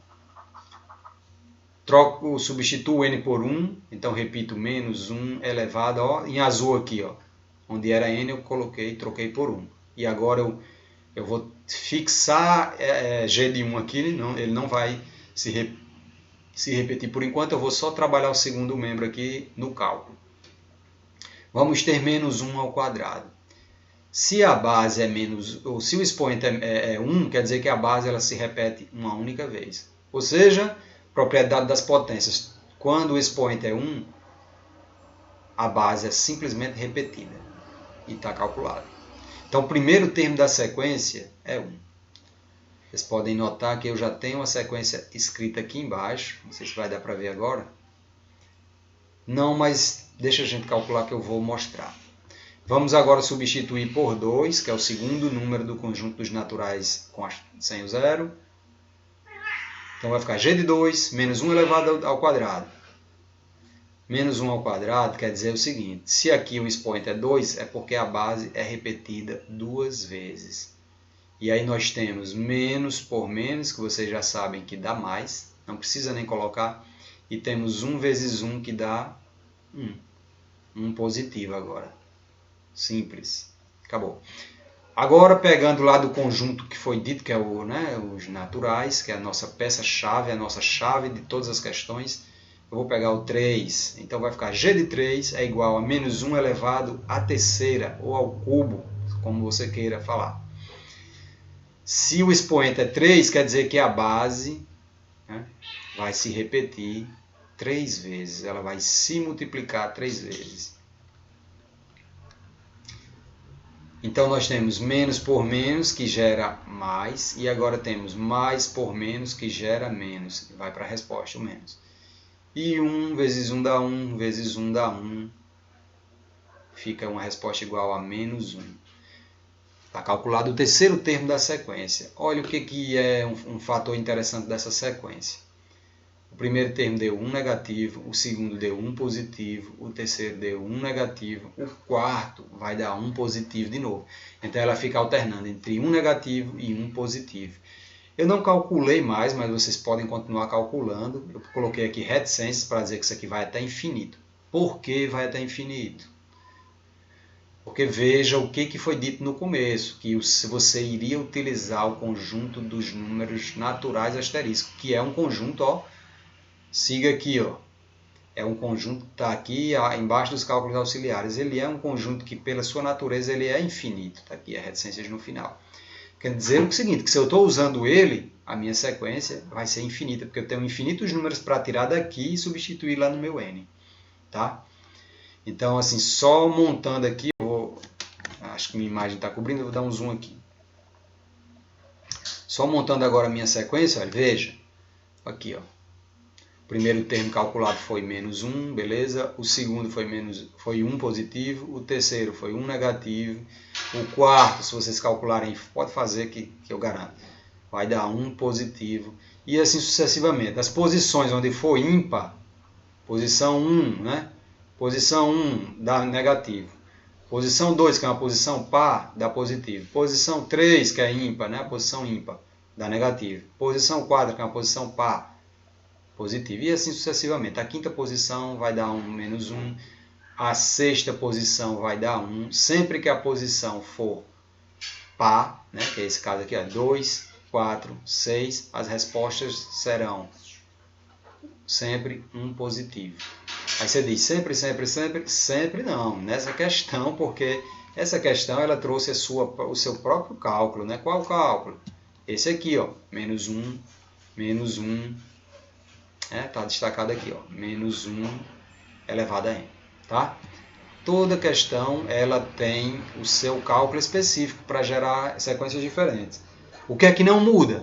Substituo N por 1, então repito, menos 1 elevado, ó, em azul aqui, ó. Onde era n eu troquei por 1. E agora eu vou fixar g de 1 aqui, ele não vai se repetir por enquanto, eu vou só trabalhar o segundo membro aqui no cálculo. Vamos ter menos 1 ao quadrado. Se a base é menos, ou se o expoente é 1, quer dizer que a base ela se repete uma única vez. Ou seja, propriedade das potências. Quando o expoente é 1, a base é simplesmente repetida. E está calculado. Então, o primeiro termo da sequência é 1. Vocês podem notar que eu já tenho a sequência escrita aqui embaixo. Não sei se vai dar para ver agora. Não, mas deixa a gente calcular que eu vou mostrar. Vamos agora substituir por 2, que é o segundo número do conjunto dos naturais sem o zero. Então, vai ficar g de 2 menos 1 elevado ao quadrado. Menos 1 ao quadrado quer dizer o seguinte, se aqui o expoente é 2, é porque a base é repetida 2 vezes. E aí nós temos menos por menos, que vocês já sabem que dá mais, não precisa nem colocar. E temos 1 vezes 1, que dá 1. 1 positivo agora. Simples. Acabou. Agora, pegando lá do conjunto que foi dito, que é os naturais, que é a nossa peça-chave, a nossa chave de todas as questões, eu vou pegar o 3, então vai ficar g de 3 é igual a menos 1 elevado à terceira, ou ao cubo, como você queira falar. Se o expoente é 3, quer dizer que a base, né, vai se repetir 3 vezes, ela vai se multiplicar 3 vezes. Então, nós temos menos por menos, que gera mais, e agora temos mais por menos, que gera menos, vai para a resposta, o menos. E 1 vezes 1 dá 1, vezes 1 dá 1. Fica uma resposta igual a menos 1. Está calculado o terceiro termo da sequência. Olha o que é um fator interessante dessa sequência. O primeiro termo deu 1 negativo, o segundo deu 1 positivo, o terceiro deu 1 negativo, o quarto vai dar 1 positivo de novo. Então ela fica alternando entre 1 negativo e 1 positivo. Eu não calculei mais, mas vocês podem continuar calculando. Eu coloquei aqui reticências para dizer que isso aqui vai até infinito. Por que vai até infinito? Porque veja o que foi dito no começo, que você iria utilizar o conjunto dos números naturais asterisco, que é um conjunto, ó, siga aqui, ó, é um conjunto que está aqui embaixo dos cálculos auxiliares. Ele é um conjunto que, pela sua natureza, ele é infinito. Está aqui, as reticências no final. Quer dizer o seguinte, que se eu estou usando ele, a minha sequência vai ser infinita, porque eu tenho infinitos números para tirar daqui e substituir lá no meu n. Tá? Então, assim, só montando aqui, acho que minha imagem está cobrindo, eu vou dar um zoom aqui. Só montando agora a minha sequência, olha, veja. Aqui, ó. O primeiro termo calculado foi menos 1, beleza? O segundo foi 1 positivo. O terceiro foi 1 negativo. O quarto, se vocês calcularem, pode fazer que eu garanto. Vai dar 1 positivo. E assim sucessivamente. As posições onde for ímpar, posição 1, né? Posição 1 dá negativo. Posição 2, que é uma posição par, dá positivo. Posição 3, que é ímpar, né? A posição ímpar, dá negativo. Posição 4, que é uma posição par, positivo. E assim sucessivamente. A quinta posição vai dar menos 1. A sexta posição vai dar 1. Sempre que a posição for par, né? Que é esse caso aqui, 2, 4, 6, as respostas serão sempre 1 positivo. Aí você diz sempre, sempre, sempre? Sempre não, nessa questão, porque essa questão ela trouxe o seu próprio cálculo, né? Qual o cálculo? Esse aqui, ó, menos 1, tá destacado aqui, ó, menos 1 elevado a n, tá? Toda questão ela tem o seu cálculo específico para gerar sequências diferentes. O que é que não muda?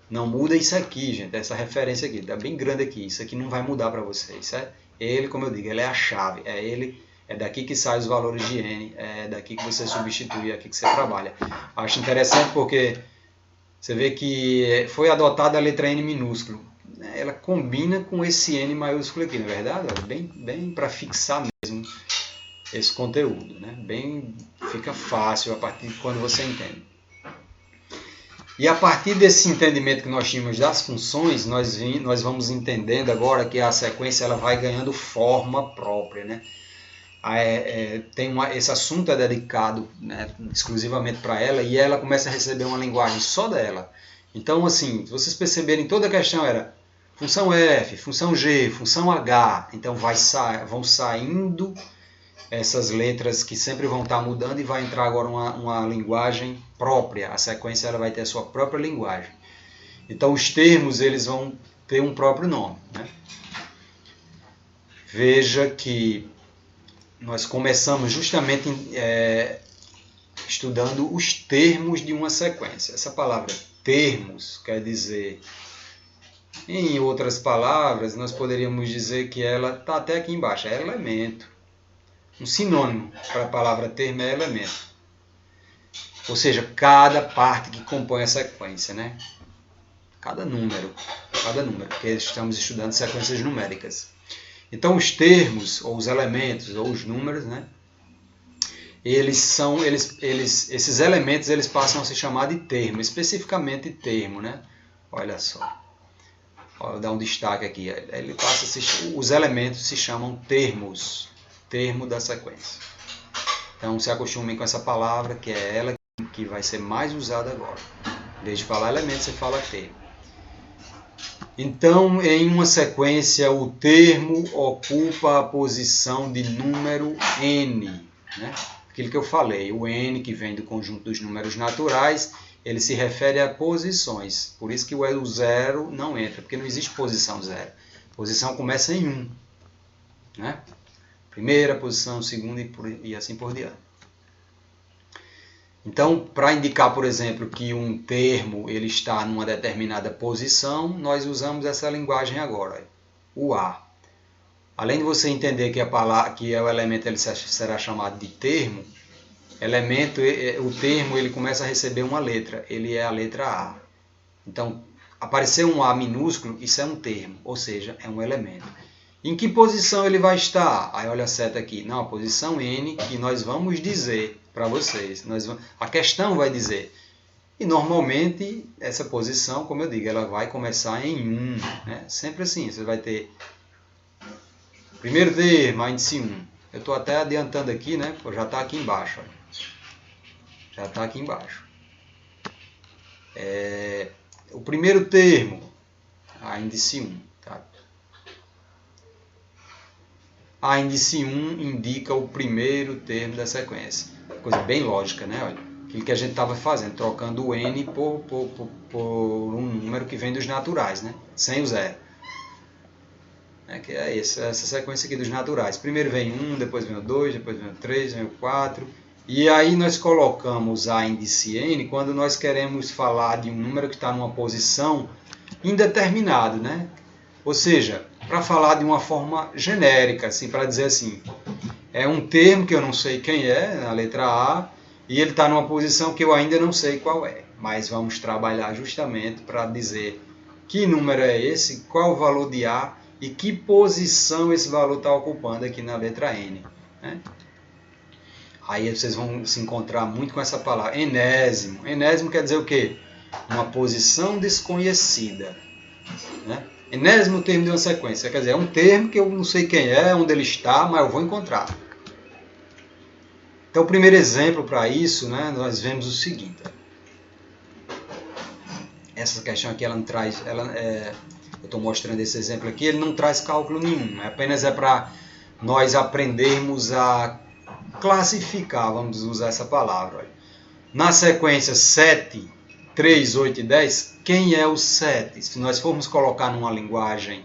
Não muda isso aqui, gente, essa referência aqui, está bem grande aqui, isso aqui não vai mudar para vocês, certo? Ele, como eu digo, ele é a chave, é daqui que saem os valores de n, é daqui que você substitui, é aqui que você trabalha. Acho interessante porque você vê que foi adotada a letra n minúsculo, ela combina com esse n maiúsculo aqui, não é verdade? Bem para fixar mesmo esse conteúdo, né? Fica fácil a partir de quando você entende. E a partir desse entendimento que nós tínhamos das funções, nós vamos entendendo agora que a sequência ela vai ganhando forma própria, né? Esse assunto é dedicado, né, exclusivamente para ela, e ela começa a receber uma linguagem só dela. Então, assim, se vocês perceberem, toda a questão era função f, função g, função h. Então vão saindo essas letras que sempre vão estar mudando e vai entrar agora uma linguagem própria. A sequência ela vai ter a sua própria linguagem. Então os termos eles vão ter um próprio nome, né? Veja que nós começamos justamente estudando os termos de uma sequência. Essa palavra termos quer dizer, em outras palavras, nós poderíamos dizer que ela está até aqui embaixo, é elemento. Um sinônimo para a palavra termo é elemento. Ou seja, cada parte que compõe a sequência, né? Cada número, porque estamos estudando sequências numéricas. Então os termos, ou os elementos, ou os números, né? Esses elementos eles passam a se chamar de termo, especificamente termo, né? Olha só. Vou dar um destaque aqui. Os elementos se chamam termos. Termo da sequência. Então se acostumem com essa palavra, que é ela que vai ser mais usada agora. Em vez de falar elemento, você fala termo. Então, em uma sequência, o termo ocupa a posição de número n, né? Aquilo que eu falei, o n que vem do conjunto dos números naturais, ele se refere a posições. Por isso que o zero não entra, porque não existe posição zero. Posição começa em 1, né? Primeira posição, segunda e assim por diante. Então, para indicar, por exemplo, que um termo ele está numa determinada posição, nós usamos essa linguagem agora, o a. Além de você entender que o elemento ele será chamado de termo, elemento, o termo, ele começa a receber uma letra, ele é a letra A. Então, aparecer um A minúsculo, isso é um termo, ou seja, é um elemento. Em que posição ele vai estar? Aí olha a seta aqui, não, a posição N, que nós vamos dizer para vocês. A questão vai dizer. E normalmente, essa posição, como eu digo, ela vai começar em 1. Né? Sempre assim, você vai ter primeiro termo, índice 1. Eu estou até adiantando aqui, né? Já está aqui embaixo. Olha. Já está aqui embaixo. O primeiro termo, a índice 1. Tá? A índice 1 indica o primeiro termo da sequência. Coisa bem lógica, né? Olha, aquilo que a gente estava fazendo, trocando o N por um número que vem dos naturais, né? Sem o zero. Que é essa sequência aqui dos naturais. Primeiro vem 1, depois vem o 2, depois vem o 3, vem o 4. E aí nós colocamos a índice N quando nós queremos falar de um número que está numa posição indeterminada, né? Ou seja, para falar de uma forma genérica, assim, para dizer assim, é um termo que eu não sei quem é, na letra A, e ele está numa posição que eu ainda não sei qual é. Mas vamos trabalhar justamente para dizer que número é esse, qual o valor de A e que posição esse valor está ocupando aqui na letra N. Né? Aí vocês vão se encontrar muito com essa palavra, enésimo. Enésimo quer dizer o quê? Uma posição desconhecida. Né? Enésimo termo de uma sequência, quer dizer, é um termo que eu não sei quem é, onde ele está, mas eu vou encontrar. Então, o primeiro exemplo para isso, né, nós vemos o seguinte. Essa questão aqui, ela não traz... eu estou mostrando esse exemplo aqui, ele não traz cálculo nenhum. Apenas é para nós aprendermos a classificar, vamos usar essa palavra. Olha. Na sequência 7, 3, 8 e 10, quem é o 7? Se nós formos colocar numa linguagem,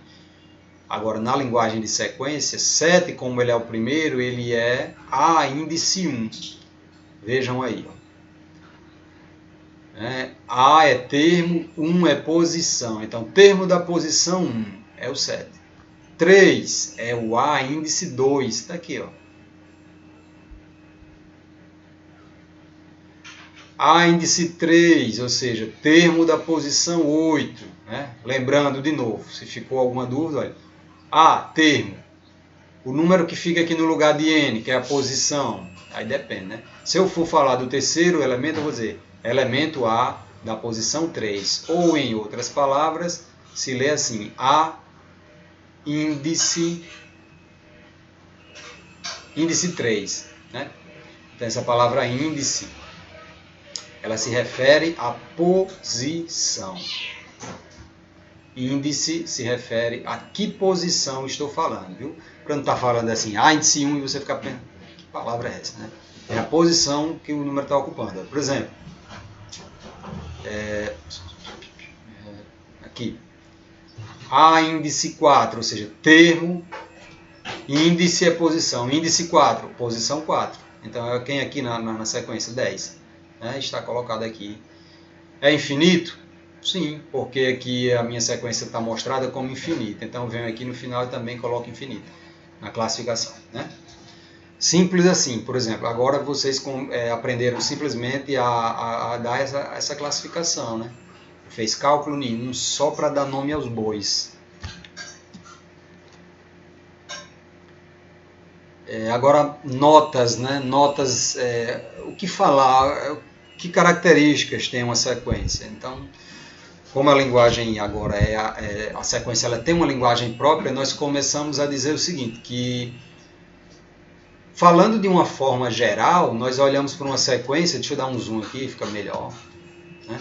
agora na linguagem de sequência, 7, como ele é o primeiro, ele é A índice 1. Vejam aí. Ó. A é termo, 1 é posição. Então, termo da posição 1 é o 7. 3 é o A índice 2. Está aqui, ó. A índice 3, ou seja, termo da posição 8. Né? Lembrando de novo, se ficou alguma dúvida, olha. A, termo. O número que fica aqui no lugar de N, que é a posição. Aí depende, né? Se eu for falar do terceiro elemento, eu vou dizer elemento A da posição 3. Ou, em outras palavras, se lê assim, A índice 3. Né? Então, essa palavra índice, ela se refere à posição. Índice se refere a que posição estou falando, viu? Para não estar falando assim, A índice 1 e você ficar pensando, que palavra é essa, né? É a posição que o número está ocupando. Por exemplo, aqui, A índice 4, ou seja, termo, índice é posição, índice 4, posição 4. Então, é quem aqui na sequência? 10. Né? Está colocado aqui. É infinito? Sim, porque aqui a minha sequência está mostrada como infinita. Então, eu venho aqui no final e também coloco infinito na classificação. Né? Simples assim, por exemplo, agora vocês aprenderam simplesmente a dar essa classificação, né? Fez cálculo nenhum, só para dar nome aos bois. Agora, notas, né? Notas, o que falar, que características tem uma sequência. Então, como a linguagem agora a sequência ela tem uma linguagem própria, nós começamos a dizer o seguinte, que falando de uma forma geral, nós olhamos para uma sequência, deixa eu dar um zoom aqui, fica melhor. Né?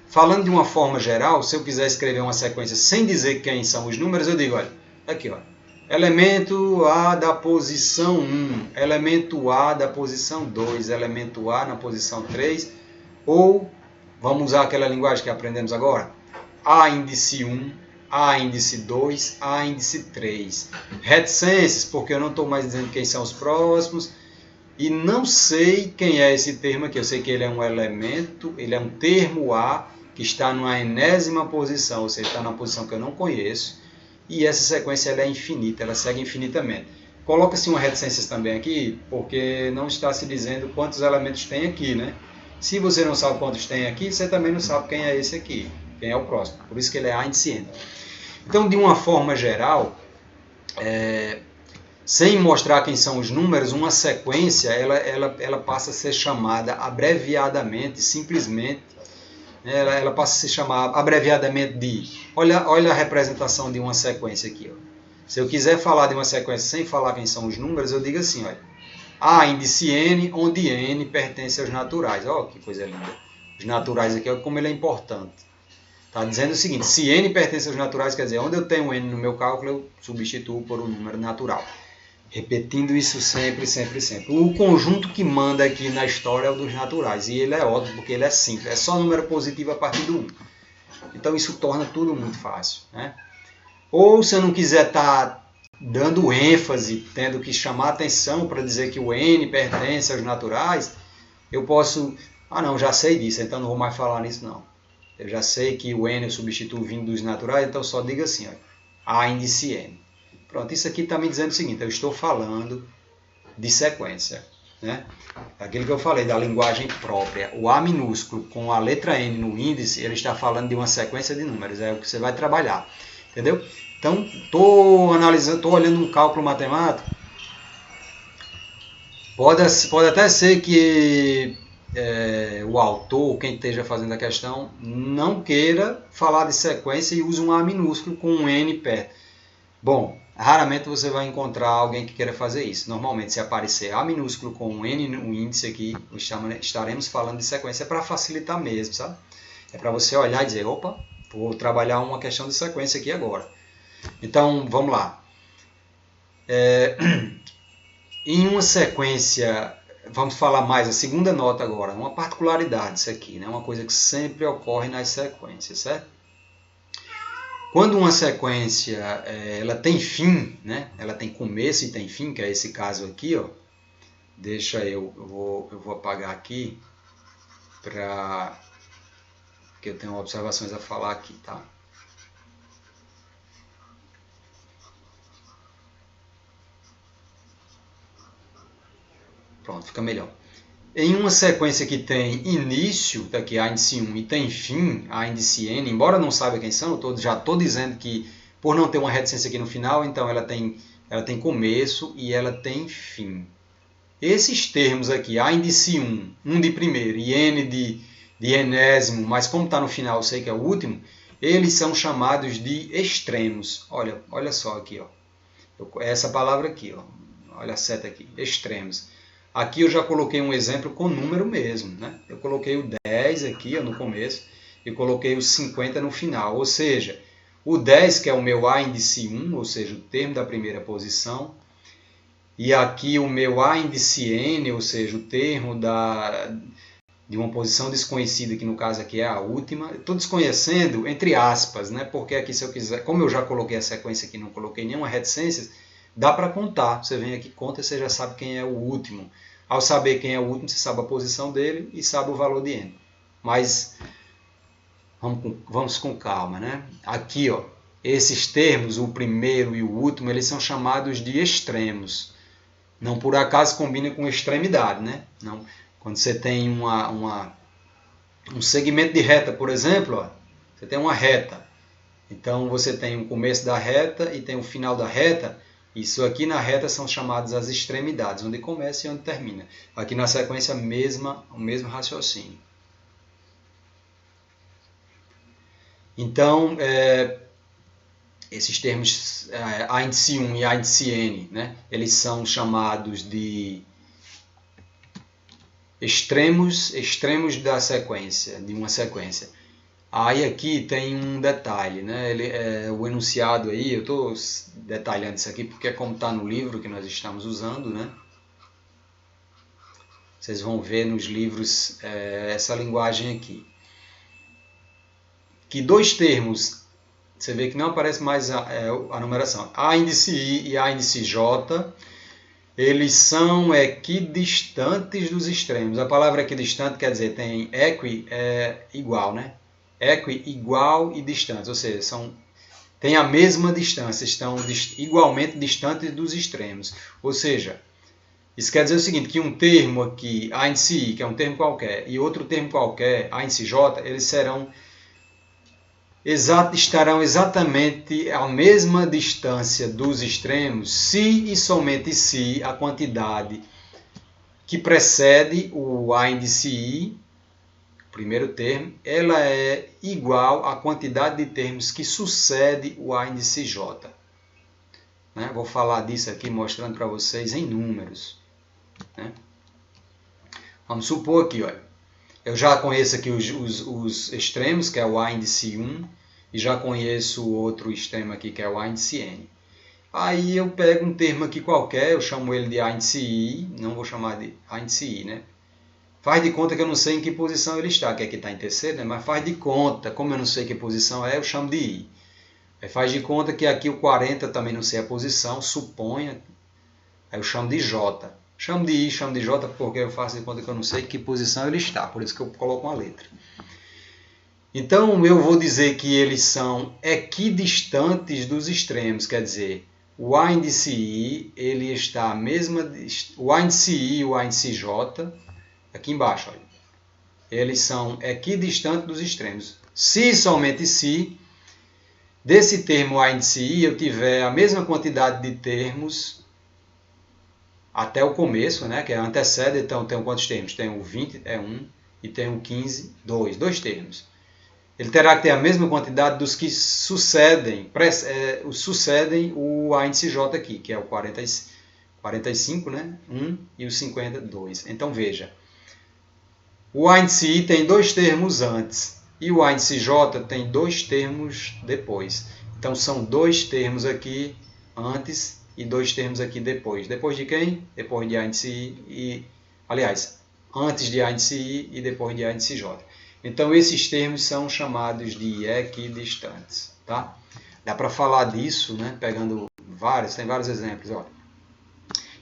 Falando de uma forma geral, se eu quiser escrever uma sequência sem dizer quem são os números, eu digo, olha, aqui, ó, elemento A da posição 1, elemento A da posição 2, elemento A na posição 3, ou, vamos usar aquela linguagem que aprendemos agora, A índice 1, A índice 2, A índice 3. Reticências, porque eu não estou mais dizendo quem são os próximos, e não sei quem é esse termo aqui, eu sei que ele é um elemento, ele é um termo A, que está numa enésima posição, ou seja, está numa posição que eu não conheço, e essa sequência ela é infinita, ela segue infinitamente. coloca-se uma reticência também aqui, porque não está se dizendo quantos elementos tem aqui, né? Se você não sabe quantos tem aqui, você também não sabe quem é esse aqui, quem é o próximo. Por isso que ele é índice N. Então, de uma forma geral, sem mostrar quem são os números, uma sequência ela passa a ser chamada abreviadamente, simplesmente, ela passa a se chamar abreviadamente de... Olha a representação de uma sequência aqui. Ó. Se eu quiser falar de uma sequência sem falar quem são os números, eu digo assim, olha, A índice N, onde N pertence aos naturais. Olha que coisa linda. Os naturais aqui, olha como ele é importante. Está dizendo o seguinte, se N pertence aos naturais, quer dizer, onde eu tenho N no meu cálculo, eu substituo por um número natural. Repetindo isso sempre, sempre, sempre. O conjunto que manda aqui na história é o dos naturais. E ele é ótimo, porque ele é simples. É só número positivo a partir do 1. Então isso torna tudo muito fácil. Né? Ou se eu não quiser estar dando ênfase, tendo que chamar atenção para dizer que o N pertence aos naturais, eu posso... Ah não, já sei disso, então não vou mais falar nisso não. Eu já sei que o N eu substituo vindo dos naturais, então só diga assim, ó, A índice N. Pronto, isso aqui está me dizendo o seguinte, eu estou falando de sequência. Né? Aquilo que eu falei, da linguagem própria. O A minúsculo com a letra N no índice, ele está falando de uma sequência de números, é o que você vai trabalhar. Entendeu? Então, estou olhando um cálculo matemático, pode até ser que o autor, quem esteja fazendo a questão, não queira falar de sequência e use um A minúsculo com um N perto. Bom, raramente você vai encontrar alguém que queira fazer isso. Normalmente, se aparecer A minúsculo com um N no índice aqui, estaremos falando de sequência. É para facilitar mesmo, sabe? É para você olhar e dizer, opa, vou trabalhar uma questão de sequência aqui agora. Então, vamos lá. Em uma sequência, vamos falar mais, a segunda nota agora, uma particularidade isso aqui, né? Uma coisa que sempre ocorre nas sequências, certo? Quando uma sequência ela tem fim, né? Ela tem começo e tem fim, que é esse caso aqui, ó. Deixa eu vou apagar aqui, porque eu tenho observações a falar aqui, tá? Pronto, fica melhor. Em uma sequência que tem início, daqui A índice 1, e tem fim, A índice N, embora não saiba quem são, já estou dizendo que por não ter uma reticência aqui no final, então ela tem começo e ela tem fim. Esses termos aqui, A índice 1, 1 de primeiro e N de enésimo, mas como está no final, eu sei que é o último, eles são chamados de extremos. Olha só aqui, ó. Essa palavra aqui, ó. Olha a seta aqui, extremos. Aqui eu já coloquei um exemplo com número mesmo. Né? Eu coloquei o 10 aqui ó, no começo e coloquei o 50 no final. Ou seja, o 10 que é o meu A índice 1, ou seja, o termo da primeira posição. E aqui o meu A índice N, ou seja, o termo de uma posição desconhecida, que no caso aqui é a última. Estou desconhecendo entre aspas, né? Porque aqui se eu quiser, como eu já coloquei a sequência aqui, não coloquei nenhuma reticência, dá para contar. Você vem aqui, conta e você já sabe quem é o último. Ao saber quem é o último, você sabe a posição dele e sabe o valor de N. Mas vamos com calma, né? Aqui, ó, esses termos, o primeiro e o último, eles são chamados de extremos. Não por acaso combina com extremidade, né? Não, quando você tem um segmento de reta, por exemplo, ó, você tem uma reta. Então você tem o começo da reta e tem o final da reta. Isso aqui na reta são chamadas as extremidades, onde começa e onde termina. Aqui na sequência, o mesmo raciocínio. Então, esses termos A índice 1 e A índice N, né, eles são chamados de extremos da sequência, de uma sequência. Aí aqui tem um detalhe, né? O enunciado aí, eu estou detalhando isso aqui porque é como está no livro que nós estamos usando, né? Vocês vão ver nos livros essa linguagem aqui. Que dois termos, você vê que não aparece mais a numeração. A índice I e A índice J, eles são equidistantes dos extremos. A palavra equidistante quer dizer, tem equi, igual, né? Equi, igual e distante, ou seja, são têm a mesma distância, estão igualmente distantes dos extremos. Ou seja, isso quer dizer o seguinte, que um termo aqui, A índice I, que é um termo qualquer, e outro termo qualquer, A índice J, eles estarão exatamente à mesma distância dos extremos, se e somente se a quantidade que precede o A índice I, primeiro termo, ela é igual à quantidade de termos que sucede o A índice J. Né? Vou falar disso aqui mostrando para vocês em números. Né? Vamos supor aqui, olha, eu já conheço aqui os extremos, que é o A índice 1, e já conheço o outro extremo aqui, que é o A índice N. Aí eu pego um termo aqui qualquer, eu chamo ele de A índice I, não vou chamar de A índice I, né? Faz de conta que eu não sei em que posição ele está, que aqui está em terceiro, né? Mas faz de conta, como eu não sei que posição é, eu chamo de I. Aí faz de conta que aqui o 40 também não sei a posição, suponha, aí eu chamo de J. Chamo de I, chamo de J porque eu faço de conta que eu não sei em que posição ele está, por isso que eu coloco uma letra. Então eu vou dizer que eles são equidistantes dos extremos, quer dizer, o A índice I, ele está a mesma, o A índice I e o A índice J, aqui embaixo, olha, eles são equidistantes dos extremos. Se somente se desse termo A índice I eu tiver a mesma quantidade de termos até o começo, né, que antecede, então tem quantos termos? Tem o 20, é 1, e tem o 15, 2, dois termos. Ele terá que ter a mesma quantidade dos que sucedem o A índice J aqui, que é o 45, né? 1 e o 50, 2. Então veja, o A índice I tem dois termos antes e o A índice J tem dois termos depois. Então são dois termos aqui antes e dois termos aqui depois. Depois de quem? Depois de A índice I aliás, antes de A índice I e depois de A índice J. Então, esses termos são chamados de equidistantes. Tá? Dá para falar disso, né? Pegando tem vários exemplos. Ó.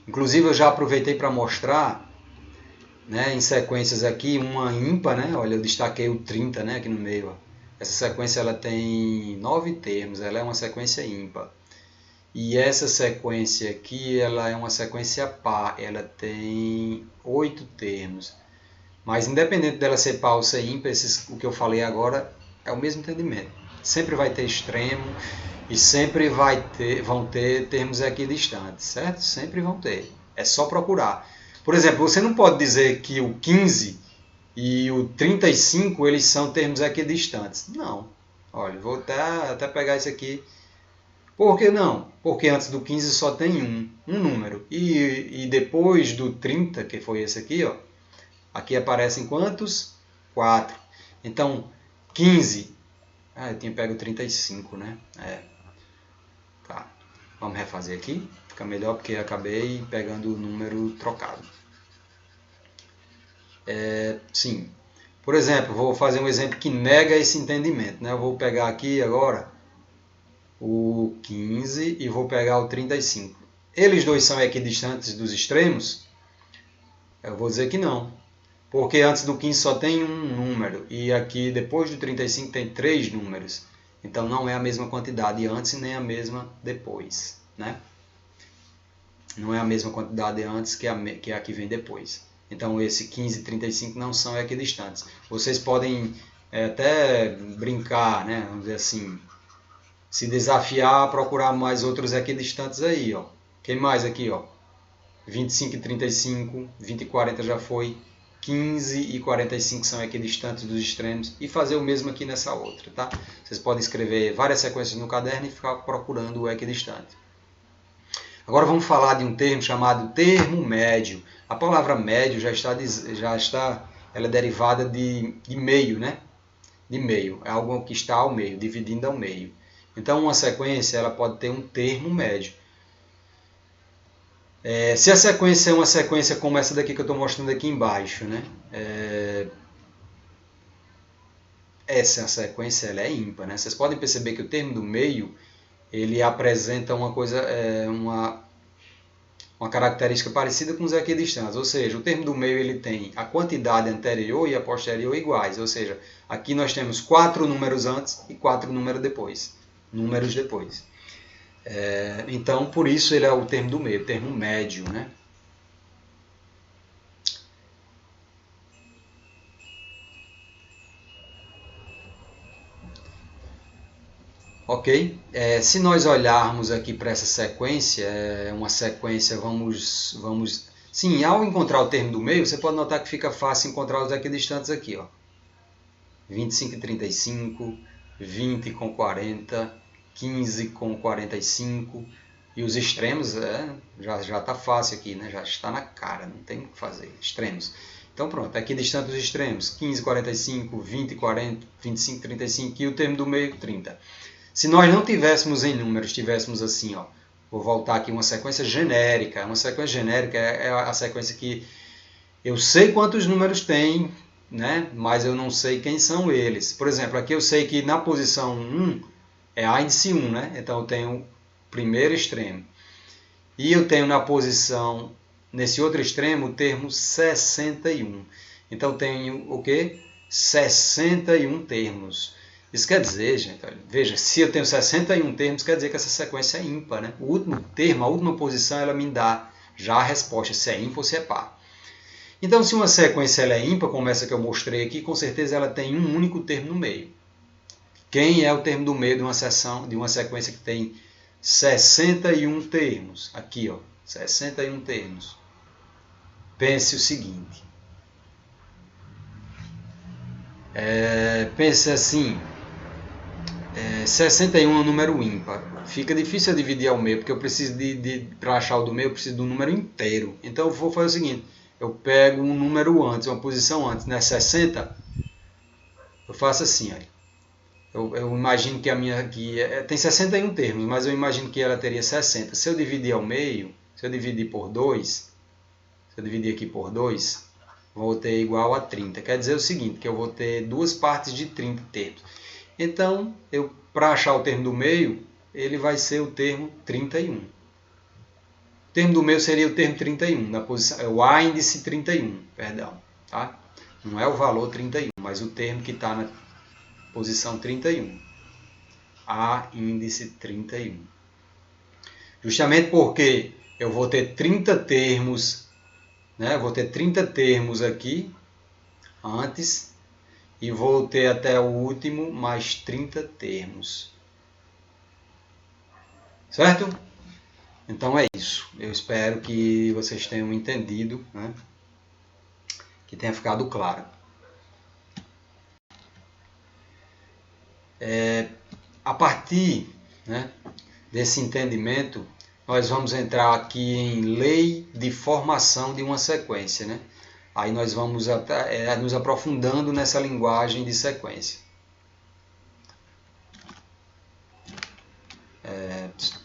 Inclusive, eu já aproveitei para mostrar, né, em sequências aqui, uma ímpar. Né? Olha, eu destaquei o 30, né, aqui no meio. Ó. Essa sequência ela tem 9 termos, ela é uma sequência ímpar. E essa sequência aqui ela é uma sequência par, ela tem 8 termos. Mas independente dela ser par ou ser ímpar, o que eu falei agora é o mesmo entendimento. Sempre vai ter extremo e sempre vão ter termos equidistantes, certo? Sempre vão ter. É só procurar. Por exemplo, você não pode dizer que o 15 e o 35 eles são termos equidistantes. Não. Olha, vou até pegar isso aqui. Por que não? Porque antes do 15 só tem um número. E depois do 30, que foi esse aqui, ó, aqui aparecem quantos? 4. Então, 15. Eu tinha pego 35, né? Tá. Vamos refazer aqui. Fica melhor porque acabei pegando o número trocado. Sim. Por exemplo, vou fazer um exemplo que nega esse entendimento. Né? Eu vou pegar aqui agora o 15 e vou pegar o 35. Eles dois são equidistantes dos extremos? Eu vou dizer que não. Porque antes do 15 só tem um número e aqui depois do 35 tem 3 números. Então não é a mesma quantidade antes nem a mesma depois. Né? Não é a mesma quantidade antes que a que vem depois. Então esse 15 e 35 não são equidistantes. Vocês podem até brincar, né? Vamos dizer assim, se desafiar a procurar mais outros equidistantes aí. Ó. Quem mais aqui? Ó? 25 e 35, 20 e 40 já foi. 15 e 45 são equidistantes dos extremos e fazer o mesmo aqui nessa outra, tá? Vocês podem escrever várias sequências no caderno e ficar procurando o equidistante. Agora vamos falar de um termo chamado termo médio. A palavra médio já está ela é derivada de meio, né? De meio, é algo que está ao meio, dividindo ao meio. Então uma sequência ela pode ter um termo médio. Se a sequência é uma sequência como essa daqui que eu estou mostrando aqui embaixo, né? Essa sequência ela é ímpar, né? Vocês podem perceber que o termo do meio ele apresenta uma coisa, uma característica parecida com os equidistantes, ou seja, o termo do meio ele tem a quantidade anterior e a posterior iguais, ou seja, aqui nós temos 4 números antes e 4 números depois. números depois. Então, por isso ele é o termo do meio, o termo médio, né? Ok? Se nós olharmos aqui para essa sequência, uma sequência, sim, ao encontrar o termo do meio, você pode notar que fica fácil encontrar os equidistantes aqui, ó. 25 e 35, 20 com 40, 15 com 45, e os extremos já está fácil aqui, né? Já está na cara, não tem o que fazer, extremos. Então pronto, equidistante os extremos, 15, 45, 20, 40, 25, 35 e o termo do meio, 30. Se nós não tivéssemos em números, tivéssemos assim, ó, vou voltar aqui uma sequência genérica. Uma sequência genérica é a sequência que eu sei quantos números tem, né, mas eu não sei quem são eles. Por exemplo, aqui eu sei que na posição 1 é a índice 1, né? Então eu tenho o primeiro extremo. E eu tenho na posição, nesse outro extremo, o termo 61. Então eu tenho o quê? 61 termos. Isso quer dizer, gente, veja, se eu tenho 61 termos, quer dizer que essa sequência é ímpar, né? O último termo, a última posição, ela me dá já a resposta, se é ímpar ou se é par. Então, se uma sequência ela é ímpar, como essa que eu mostrei aqui, com certeza ela tem um único termo no meio. Quem é o termo do meio de uma sequência que tem 61 termos? Aqui, ó, 61 termos. Pense o seguinte. Pense assim, 61 é um número ímpar. Fica difícil eu dividir ao meio, porque eu preciso para achar o do meio, eu preciso do número inteiro. Então eu vou fazer o seguinte, eu pego um número antes, uma posição antes, né? 60, eu faço assim, olha. Eu imagino que a minha tem 61 termos, mas eu imagino que ela teria 60. Se eu dividir ao meio, se eu dividir por 2, se eu dividir aqui por 2, vou ter igual a 30. Quer dizer o seguinte, que eu vou ter duas partes de 30 termos. Então, para achar o termo do meio, ele vai ser o termo 31. O termo do meio seria o termo 31, na posição, é o A índice 31, perdão. Tá? Não é o valor 31, mas o termo que está na posição 31. A índice 31. Justamente porque eu vou ter 30 termos, né? Vou ter 30 termos aqui antes e vou ter até o último mais 30 termos. Certo? Então é isso. Eu espero que vocês tenham entendido, né? Que tenha ficado claro. A partir, né, desse entendimento, nós vamos entrar aqui em lei de formação de uma sequência, né? Aí nós vamos nos aprofundando nessa linguagem de sequência.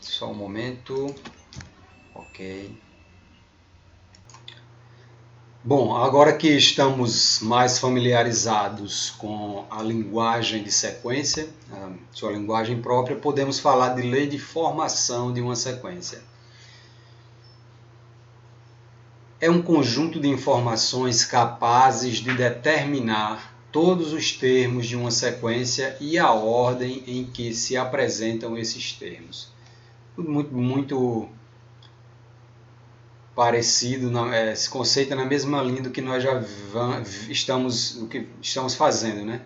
Só um momento. Ok. Bom, agora que estamos mais familiarizados com a linguagem de sequência, a sua linguagem própria, podemos falar de lei de formação de uma sequência. É um conjunto de informações capazes de determinar todos os termos de uma sequência e a ordem em que se apresentam esses termos. Muito parecido, se conceita na mesma linha do que nós já estamos fazendo, né?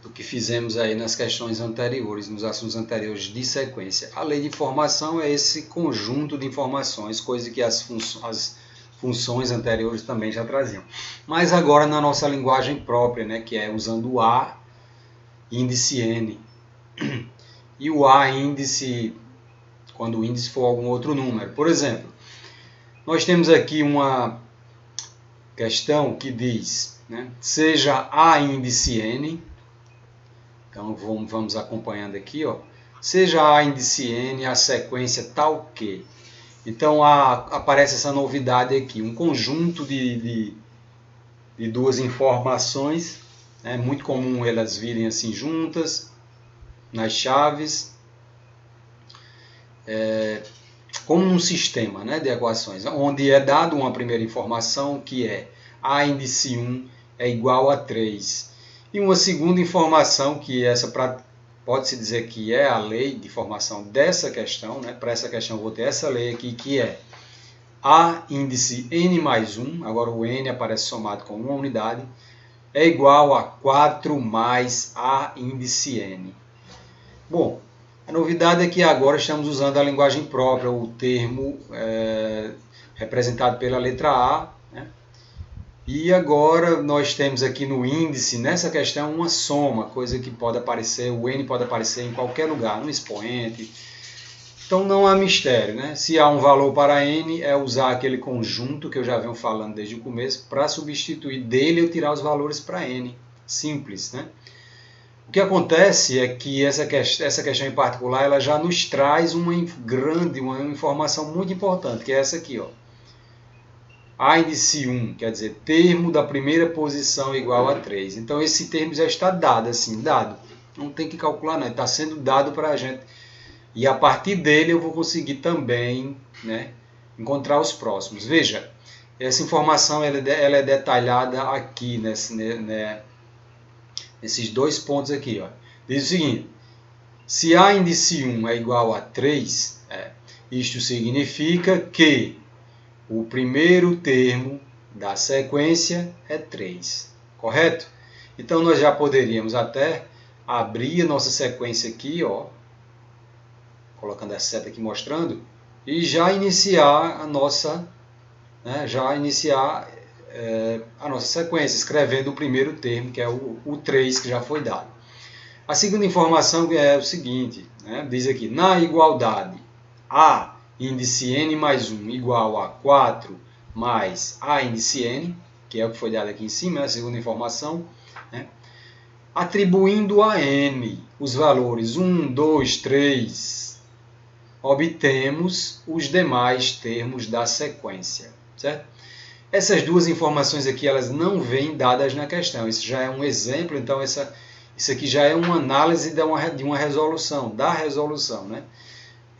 Do que fizemos aí nas questões anteriores, nos assuntos anteriores de sequência. A lei de formação é esse conjunto de informações, coisa que as funções anteriores também já traziam. Mas agora na nossa linguagem própria, né, que é usando o A índice N. E o A índice quando o índice for algum outro número. Por exemplo, nós temos aqui uma questão que diz, né, seja A índice N, então vamos acompanhando aqui, ó, seja A índice N a sequência tal que. Então aparece essa novidade aqui, um conjunto de duas informações, é muito comum elas virem assim juntas, nas chaves, como um sistema, né, de equações, onde é dado uma primeira informação que é A índice 1 é igual a 3. E uma segunda informação que essa pode-se dizer que é a lei de formação dessa questão, né? Para essa questão eu vou ter essa lei aqui, que é A índice n mais 1, agora o n aparece somado com uma unidade, é igual a 4 mais A índice n. Bom, a novidade é que agora estamos usando a linguagem própria, o termo representado pela letra A, né? E agora nós temos aqui no índice, nessa questão, uma soma, coisa que pode aparecer, o n pode aparecer em qualquer lugar, no expoente. Então não há mistério, né? Se há um valor para n, é usar aquele conjunto que eu já venho falando desde o começo, para substituir dele eu tirar os valores para n. Simples, né? O que acontece é que essa questão em particular, ela já nos traz uma informação muito importante, que é essa aqui, ó. A índice 1, quer dizer, termo da primeira posição igual a 3. Então esse termo já está dado, assim, dado. Não tem que calcular, não, está sendo dado para a gente. E a partir dele eu vou conseguir também, né, encontrar os próximos. Veja, essa informação ela é detalhada aqui, nesses dois pontos aqui. Ó. Diz o seguinte, se A índice 1 é igual a 3, isto significa que o primeiro termo da sequência é 3, correto? Então nós já poderíamos até abrir a nossa sequência aqui, ó, colocando a seta aqui mostrando, e já iniciar a nossa, a nossa sequência, escrevendo o primeiro termo, que é o 3, que já foi dado. A segunda informação é o seguinte, né, diz aqui, na igualdade A índice n mais 1 igual a 4 mais A índice n, que é o que foi dado aqui em cima, a segunda informação, né, atribuindo a n os valores 1, 2, 3, obtemos os demais termos da sequência, certo? Essas duas informações aqui, elas não vêm dadas na questão, isso já é um exemplo, então isso aqui já é uma análise de uma resolução, da resolução, né?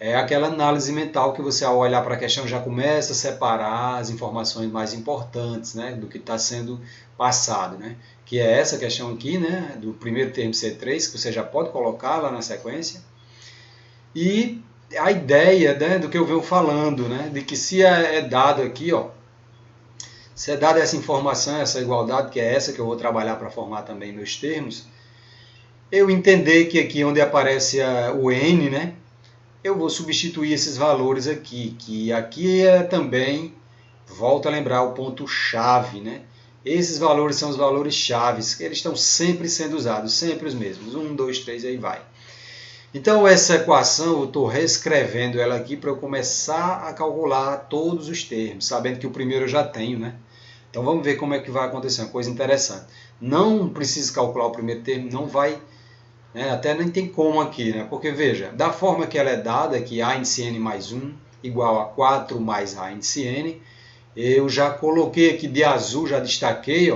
É aquela análise mental que você, ao olhar para a questão, já começa a separar as informações mais importantes, né, do que está sendo passado, né? Que é essa questão aqui, né, do primeiro termo C3, que você já pode colocar lá na sequência, e a ideia, né, do que eu venho falando, né, de que se é dado aqui, ó, se é dada essa informação, essa igualdade, que é essa que eu vou trabalhar para formar também meus termos, eu entender que aqui onde aparece o n, né, eu vou substituir esses valores aqui, que aqui é também, volto a lembrar o ponto-chave, né? Esses valores são os valores chaves, que eles estão sempre sendo usados, sempre os mesmos, 1, 2, 3, aí vai. Então essa equação eu estou reescrevendo ela aqui para eu começar a calcular todos os termos, sabendo que o primeiro eu já tenho, né? Então vamos ver como é que vai acontecer, uma coisa interessante. Não preciso calcular o primeiro termo, não vai... até nem tem como aqui, né? Porque veja, da forma que ela é dada, que A índice n mais 1 igual a 4 mais A índice n, eu já coloquei aqui de azul, já destaquei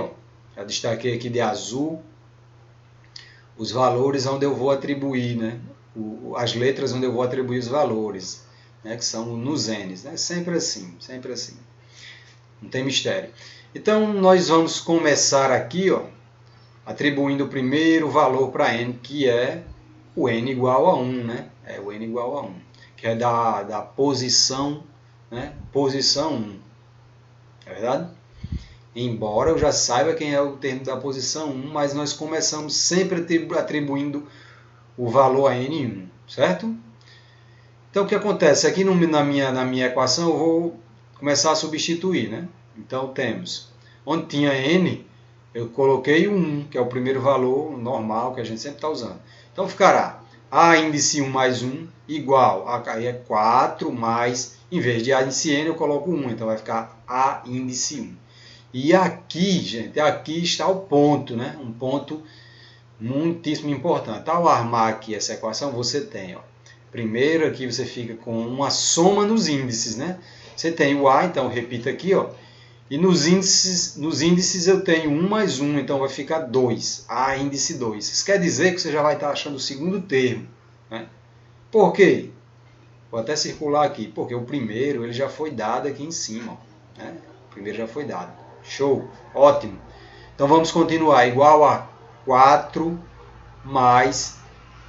aqui de azul os valores onde eu vou atribuir, né? As letras onde eu vou atribuir os valores, né? Que são nos n's, né? Sempre assim, não tem mistério. Então nós vamos começar aqui, ó, atribuindo o primeiro valor para n, que é o n igual a 1, né? É o n igual a 1, que é da posição, né? Posição 1, é verdade? Embora eu já saiba quem é o termo da posição 1, mas nós começamos sempre atribuindo o valor a n1, certo? Então o que acontece? Aqui na minha equação eu vou começar a substituir, né? Então temos, onde tinha n, eu coloquei o 1, que é o primeiro valor normal que a gente sempre está usando. Então ficará A índice 1 mais 1 igual, aí é 4 mais, em vez de A índice n eu coloco 1, então vai ficar A índice 1. E aqui, gente, aqui está o ponto, né? Um ponto muitíssimo importante. Ao armar aqui essa equação, você tem, ó, primeiro aqui você fica com uma soma nos índices, né? Você tem o A, então repita aqui, ó. E nos índices eu tenho 1 mais 1, então vai ficar 2, A índice 2. Isso quer dizer que você já vai estar achando o segundo termo, né? Por quê? Vou até circular aqui, porque o primeiro ele já foi dado aqui em cima, ó, né? O primeiro já foi dado. Show, ótimo. Então vamos continuar, igual a 4 mais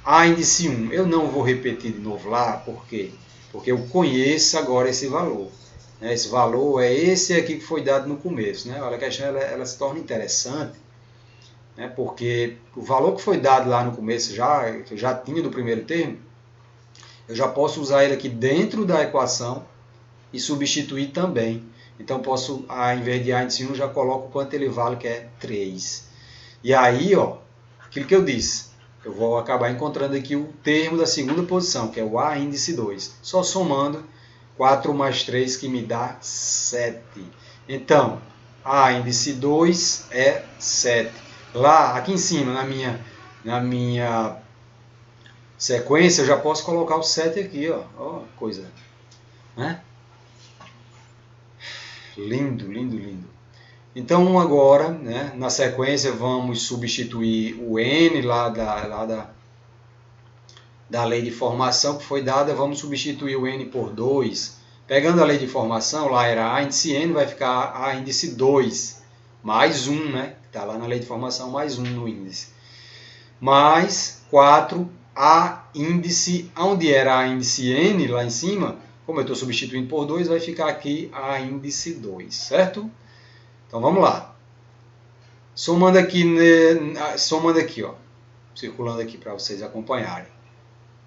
A índice 1, eu não vou repetir de novo lá, por quê? Porque eu conheço agora esse valor. Esse valor é esse aqui que foi dado no começo. Né? Olha, a questão ela se torna interessante, né? Porque o valor que foi dado lá no começo, que eu já tinha do primeiro termo, eu já posso usar ele aqui dentro da equação e substituir também. Então, posso, ao invés de A índice 1, já coloco quanto ele vale, que é 3. E aí, ó, aquilo que eu disse, eu vou acabar encontrando aqui o termo da segunda posição, que é o A índice 2. Só somando 4 mais 3, que me dá 7. Então, A índice 2 é 7. Lá, aqui em cima, na minha sequência, eu já posso colocar o 7 aqui, ó. Ó, coisa, né? Lindo, lindo, lindo. Então, agora, né, na sequência, vamos substituir o N lá da lei de formação que foi dada, vamos substituir o N por 2. Pegando a lei de formação, lá era A índice N, vai ficar A índice 2, mais 1, né? Está lá na lei de formação, mais 1 no índice. Mais 4, A índice, onde era A índice N, lá em cima, como eu estou substituindo por 2, vai ficar aqui A índice 2, certo? Então vamos lá. Somando aqui, ó, circulando aqui para vocês acompanharem.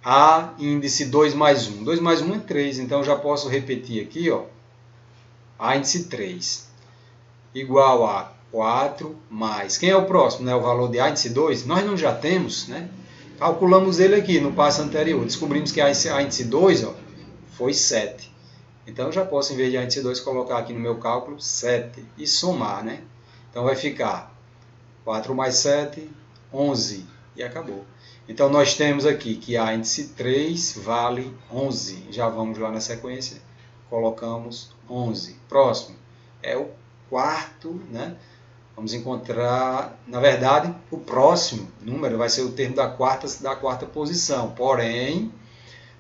A índice 2 mais 1. 2 mais 1 é 3, então já posso repetir aqui, ó. A índice 3 igual a 4 mais... Quem é o próximo, né? O valor de A índice 2? Nós não já temos, né? Calculamos ele aqui no passo anterior. Descobrimos que A índice 2, ó, foi 7. Então eu já posso, em vez de A índice 2, colocar aqui no meu cálculo 7 e somar, né? Então vai ficar 4 mais 7, 11. E acabou. Então nós temos aqui que A índice 3 vale 11. Já vamos lá na sequência, colocamos 11. Próximo é o quarto, né? Vamos encontrar, na verdade, o próximo número vai ser o termo da quarta posição. Porém,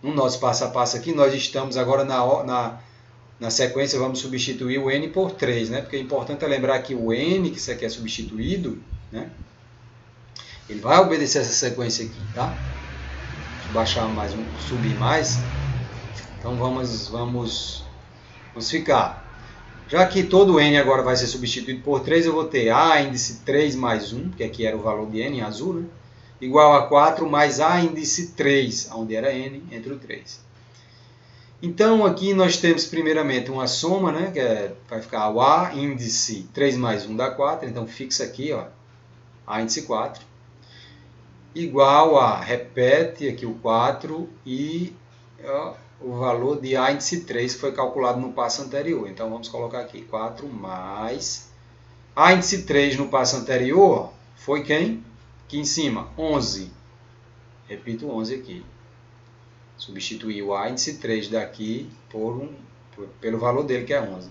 no nosso passo a passo aqui, nós estamos agora na sequência, vamos substituir o N por 3, né? Porque é importante lembrar que o N, que isso aqui é substituído, né? Ele vai obedecer essa sequência aqui, tá? Deixa eu baixar mais, subir mais. Então vamos ficar. Já que todo N agora vai ser substituído por 3, eu vou ter A índice 3 mais 1, que aqui era o valor de N em azul, né? Igual a 4 mais A índice 3, onde era N, entre o 3. Então aqui nós temos primeiramente uma soma, né? Que vai ficar o A índice 3 mais 1 dá 4, então fixa aqui, ó, A índice 4. Igual a, repete aqui o 4 e ó, o valor de A índice 3 que foi calculado no passo anterior. Então vamos colocar aqui 4 mais A índice 3 no passo anterior foi quem? Aqui em cima, 11. Repito 11 aqui. Substituir o A índice 3 daqui pelo valor dele, que é 11.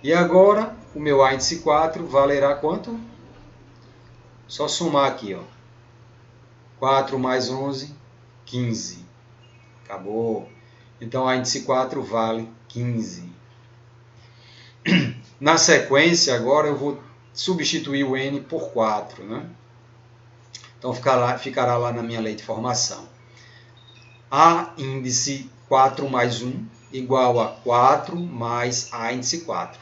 E agora o meu A índice 4 valerá quanto? Só somar aqui, ó. 4 mais 11, 15. Acabou. Então, A índice 4 vale 15. Na sequência, agora eu vou substituir o N por 4. Né? Então, ficará lá na minha lei de formação. A índice 4 mais 1 igual a 4 mais A índice 4.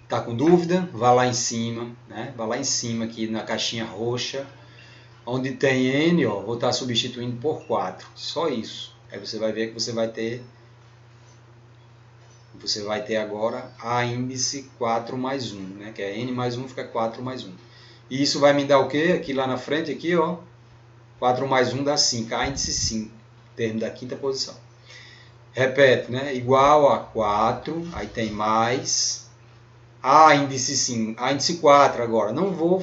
Está com dúvida? Vá lá em cima. Né? Vá lá em cima aqui na caixinha roxa. Onde tem N, ó, vou estar substituindo por 4. Só isso. Aí você vai ver que você vai ter agora A índice 4 mais 1. Né? Que é N mais 1, fica 4 mais 1. E isso vai me dar o quê? Aqui lá na frente, aqui, ó, 4 mais 1 dá 5. A índice 5, termo da quinta posição. Repete, né? Igual a 4, aí tem mais... A índice 5, A índice 4 agora, não vou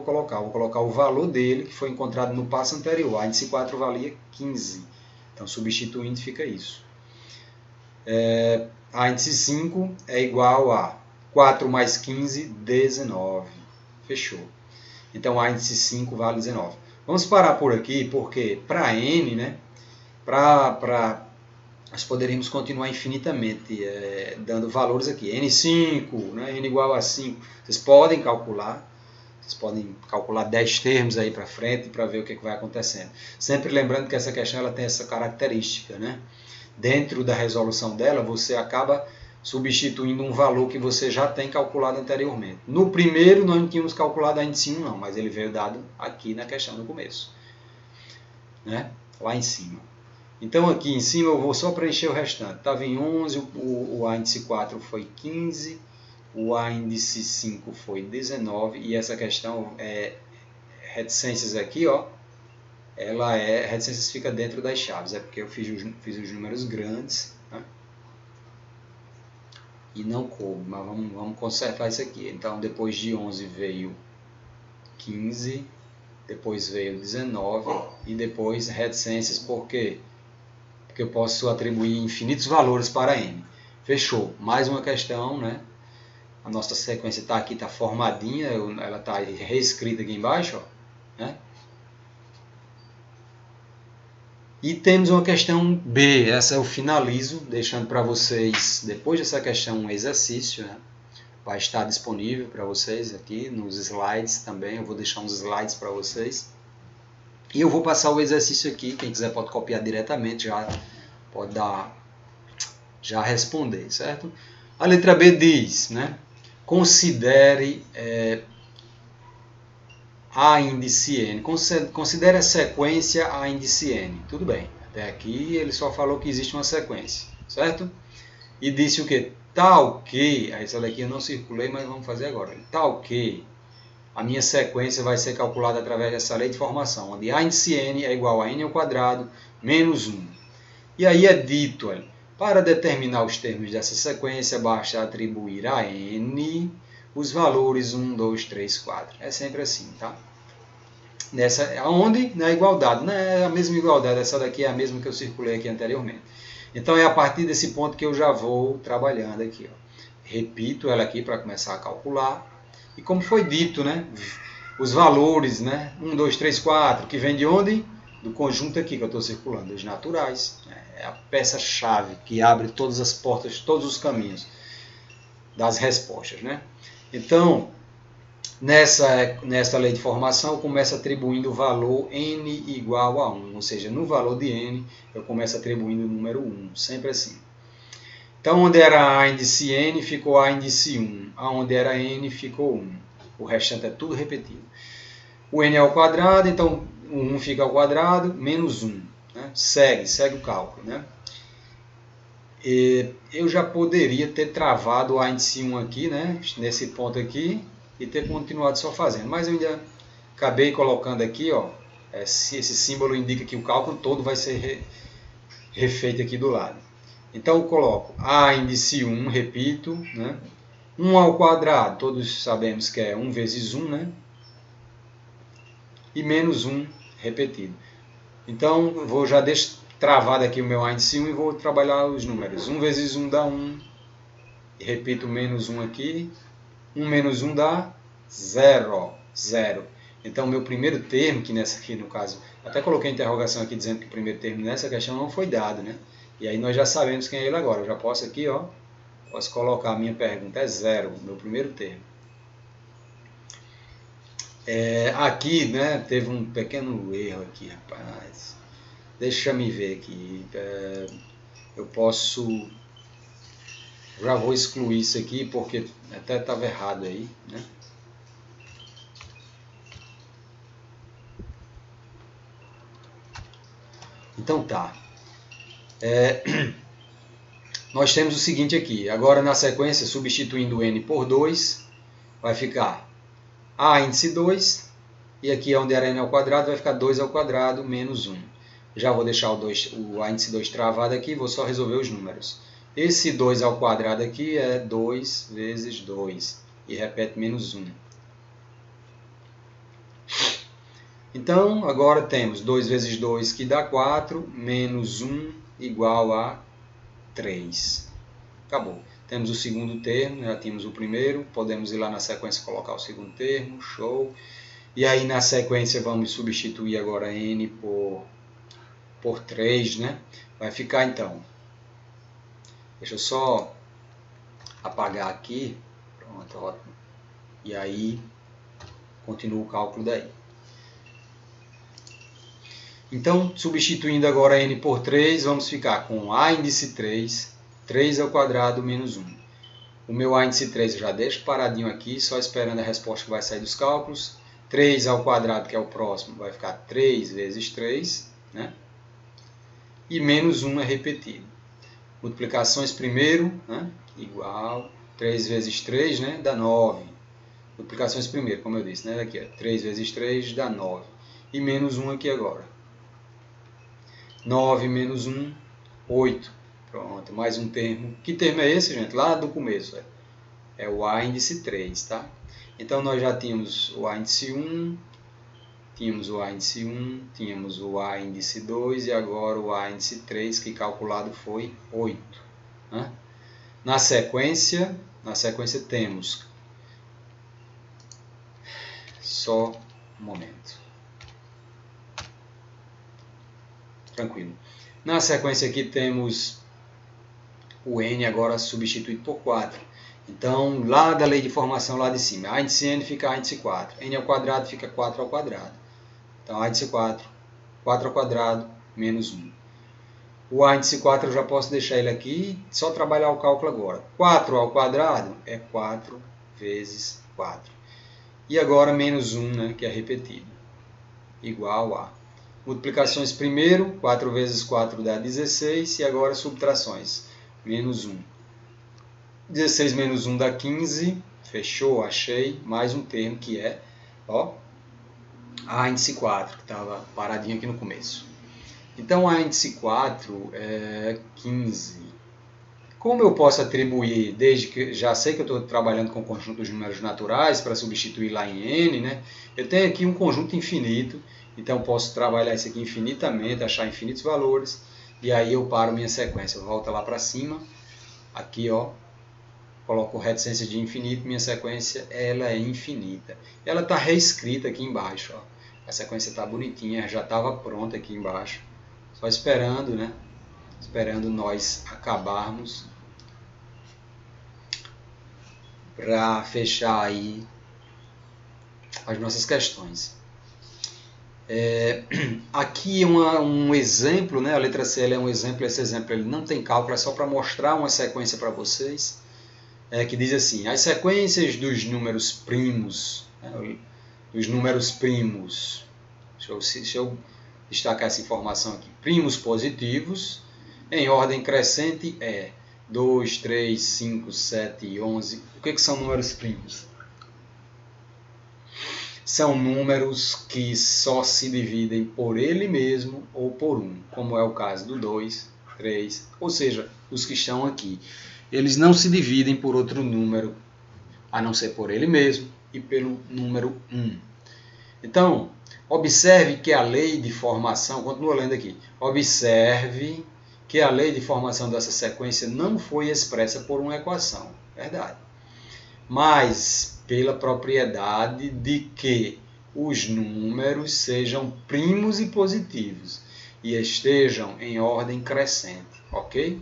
colocar, vou colocar o valor dele, que foi encontrado no passo anterior. A índice 4 valia 15, então substituindo fica isso. A índice 5 é igual a 4 mais 15, 19. Fechou. Então A índice 5 vale 19. Vamos parar por aqui, porque para N, né, nós poderíamos continuar infinitamente dando valores aqui. N5, né, N igual a 5. Vocês podem calcular. Vocês podem calcular 10 termos aí para frente para ver o que vai acontecendo. Sempre lembrando que essa questão ela tem essa característica, né? Dentro da resolução dela, você acaba substituindo um valor que você já tem calculado anteriormente. No primeiro, nós não tínhamos calculado a índice 1, não, mas ele veio dado aqui na questão no começo, né? Lá em cima. Então, aqui em cima, eu vou só preencher o restante. Estava em 11, o índice 4 foi 15, o índice 5 foi 19, e essa questão é reticências aqui, ó, ela é, reticências fica dentro das chaves, é porque eu fiz os números grandes, né? E não coube, mas vamos consertar isso aqui. Então, depois de 11 veio 15, depois veio 19 e depois reticências, por quê? Porque eu posso atribuir infinitos valores para n. Fechou. Mais uma questão, né? A nossa sequência está aqui, está formadinha, ela está reescrita aqui embaixo, ó, né? E temos uma questão B, essa eu finalizo, deixando para vocês, depois dessa questão, um exercício, né? Vai estar disponível para vocês aqui nos slides também, eu vou deixar uns slides para vocês. E eu vou passar o exercício aqui, quem quiser pode copiar diretamente, já pode já responder, certo? A letra B diz, né? Considere a índice n. Considere a sequência a índice n. Tudo bem. Até aqui ele só falou que existe uma sequência, certo? E disse o que? Tal que, essa daqui eu não circulei, mas vamos fazer agora. Tal que a minha sequência vai ser calculada através dessa lei de formação, onde a índice n é igual a n ao quadrado menos 1. E aí é dito, olha, para determinar os termos dessa sequência, basta atribuir a n os valores 1, 2, 3, 4. É sempre assim, tá? Onde? Na igualdade. Não é a mesma igualdade, essa daqui é a mesma que eu circulei aqui anteriormente. Então é a partir desse ponto que eu já vou trabalhando aqui, ó. Repito ela aqui para começar a calcular. E como foi dito, né? Os valores, né? 1, 2, 3, 4, que vem de onde? Do conjunto aqui que eu estou circulando, os naturais. É a peça-chave que abre todas as portas, todos os caminhos das respostas, né? Então, nessa lei de formação, eu começo atribuindo o valor n igual a 1, ou seja, no valor de n, eu começo atribuindo o número 1, sempre assim. Então, onde era a índice n, ficou a índice 1. Onde era n, ficou 1. O restante é tudo repetido. O n é ao quadrado, então o 1 fica ao quadrado, menos 1. Né? Segue o cálculo. Né? Eu já poderia ter travado o índice 1 aqui, né? Nesse ponto aqui, e ter continuado só fazendo. Mas eu ainda acabei colocando aqui, ó, esse símbolo indica que o cálculo todo vai ser refeito aqui do lado. Então eu coloco a índice 1, repito, né? 1 ao quadrado, todos sabemos que é 1 vezes 1, né? E menos 1 repetido. Então eu vou já deixar travado aqui o meu índice 1 e vou trabalhar os números. 1 vezes 1 dá 1, e repito menos 1 aqui. 1 menos 1 dá 0. Então, o meu primeiro termo, que nessa aqui no caso, até coloquei a interrogação aqui dizendo que o primeiro termo nessa questão não foi dado, né? E aí nós já sabemos quem é ele agora. Eu já posso aqui, ó, posso colocar a minha pergunta, é 0, o meu primeiro termo. Aqui, né, teve um pequeno erro aqui, rapaz. Deixa eu me ver aqui. Eu posso... Já vou excluir isso aqui, porque até estava errado aí, né? Então tá. Nós temos o seguinte aqui. Agora na sequência, substituindo n por 2, vai ficar a índice 2, e aqui onde era n ao quadrado, vai ficar 2 ao quadrado menos 1. Já vou deixar o índice 2 travado aqui, vou só resolver os números. Esse 2 ao quadrado aqui é 2 vezes 2, e repete menos 1. Então, agora temos 2 vezes 2, que dá 4, menos 1 igual a 3. Acabou. Temos o segundo termo, já tínhamos o primeiro, podemos ir lá na sequência e colocar o segundo termo, show. E aí na sequência vamos substituir agora n por 3, né? Vai ficar então, deixa eu só apagar aqui, pronto, ótimo. E aí Continua o cálculo daí. Então, substituindo agora n por 3, vamos ficar com a índice 3, 3 ao quadrado menos 1. O meu a índice 3 eu já deixo paradinho aqui, só esperando a resposta que vai sair dos cálculos. 3 ao quadrado, que é o próximo, vai ficar 3 vezes 3, né? E menos 1 é repetido. Multiplicações primeiro, né? Igual 3 vezes 3, né? Dá 9. Multiplicações primeiro, como eu disse, né? Aqui, ó, 3 vezes 3 dá 9. E menos 1 aqui agora. 9 menos 1, 8. Pronto, mais um termo. Que termo é esse, gente? Lá do começo. É o a índice 3, tá? Então, nós já tínhamos o a índice 1, tínhamos o a índice 1, tínhamos o a índice 2 e agora o a índice 3, que calculado foi 8. Né? Na sequência temos... Só um momento. Tranquilo. Na sequência aqui temos o n agora substituído por 4. Então, lá da lei de formação, lá de cima, a índice n fica a índice 4. N ao quadrado fica 4 ao quadrado. Então, a índice 4, 4 ao quadrado, menos 1. O a índice 4 eu já posso deixar ele aqui, só trabalhar o cálculo agora. 4 ao quadrado é 4 vezes 4. E agora menos 1, né, que é repetido, igual a... Multiplicações primeiro, 4 vezes 4 dá 16, e agora subtrações, menos 1. 16 menos 1 dá 15, fechou, achei, mais um termo que é, ó, a índice 4, que estava paradinho aqui no começo. Então, a índice 4 é 15. Como eu posso atribuir, desde que já sei que eu estou trabalhando com conjuntos de números naturais, para substituir lá em n, né? Eu tenho aqui um conjunto infinito, então posso trabalhar isso aqui infinitamente, achar infinitos valores, e aí eu paro minha sequência. Eu volto lá para cima, aqui, ó, coloco reticência de infinito, minha sequência ela é infinita. Ela está reescrita aqui embaixo, ó. A sequência está bonitinha, já estava pronta aqui embaixo, só esperando, né? Esperando nós acabarmos para fechar aí as nossas questões. Aqui um exemplo, né? A letra C é um exemplo, esse exemplo ele não tem cálculo, é só para mostrar uma sequência para vocês, que diz assim, as sequências dos números primos, né? Os números primos, deixa eu destacar essa informação aqui, primos positivos, em ordem crescente é 2, 3, 5, 7 e 11. O que são números primos? São números que só se dividem por ele mesmo ou por 1, como é o caso do 2, 3, ou seja, os que estão aqui. Eles não se dividem por outro número, a não ser por ele mesmo e pelo número 1. Então, observe que a lei de formação, continua lendo aqui, observe que a lei de formação dessa sequência não foi expressa por uma equação, verdade, mas pela propriedade de que os números sejam primos e positivos e estejam em ordem crescente, ok?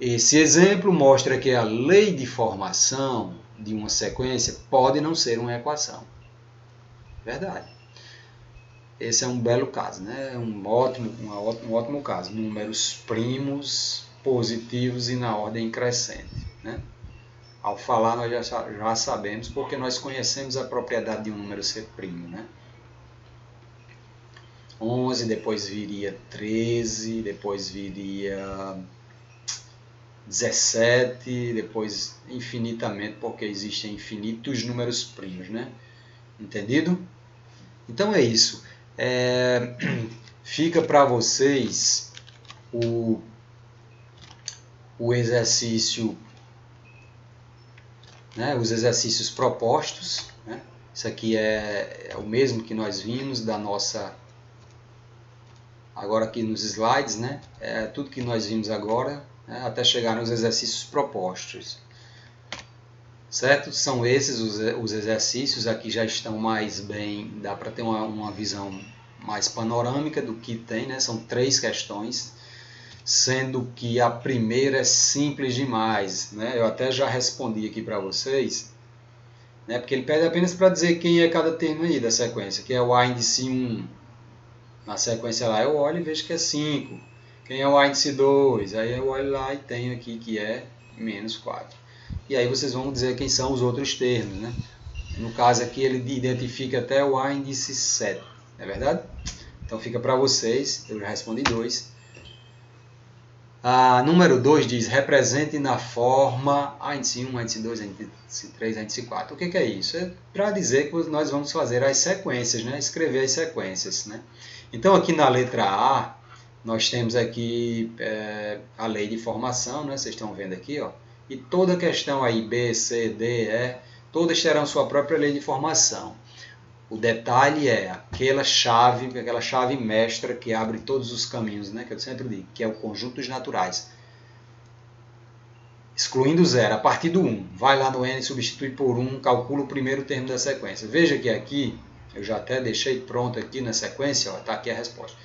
Esse exemplo mostra que a lei de formação de uma sequência pode não ser uma equação, verdade. Esse é um belo caso, né? Um ótimo caso. Números primos, positivos e na ordem crescente, né? Ao falar, nós já sabemos, porque nós conhecemos a propriedade de um número ser primo, né? 11, depois viria 13, depois viria 17, depois infinitamente, porque existem infinitos números primos, né? Entendido? Então é isso. Fica para vocês o exercício, né, os exercícios propostos, né? Isso aqui é o mesmo que nós vimos da nossa, agora aqui nos slides, né? É tudo que nós vimos agora, né, até chegar nos exercícios propostos, certo? São esses os exercícios, aqui já estão mais bem, dá para ter uma visão mais panorâmica do que tem, né? São 3 questões, sendo que a primeira é simples demais, né? Eu até já respondi aqui para vocês, né? Porque ele pede apenas para dizer quem é cada termo aí da sequência, que é o A índice 1. Na sequência lá eu olho e vejo que é 5. Quem é o A índice 2? Aí eu olho lá e tenho aqui que é menos 4. E aí vocês vão dizer quem são os outros termos, né? No caso aqui ele identifica até o A índice 7, não é verdade? Então fica para vocês, eu já respondi 2. Número 2 diz, represente na forma A índice 1, A índice 2, A índice 3, A índice 4. O que é isso? É para dizer que nós vamos fazer as sequências, né? Escrever as sequências, né? Então aqui na letra A, nós temos aqui a lei de formação, né? Vocês estão vendo aqui, ó. E toda questão aí, B, C, D, E, todas terão sua própria lei de formação. O detalhe é aquela chave mestra que abre todos os caminhos, né, que eu sempre digo, que é o conjunto dos naturais. Excluindo 0, a partir do 1. Vai lá no N, substitui por 1, calcula o primeiro termo da sequência. Veja que aqui, eu já até deixei pronto aqui na sequência, está aqui a resposta.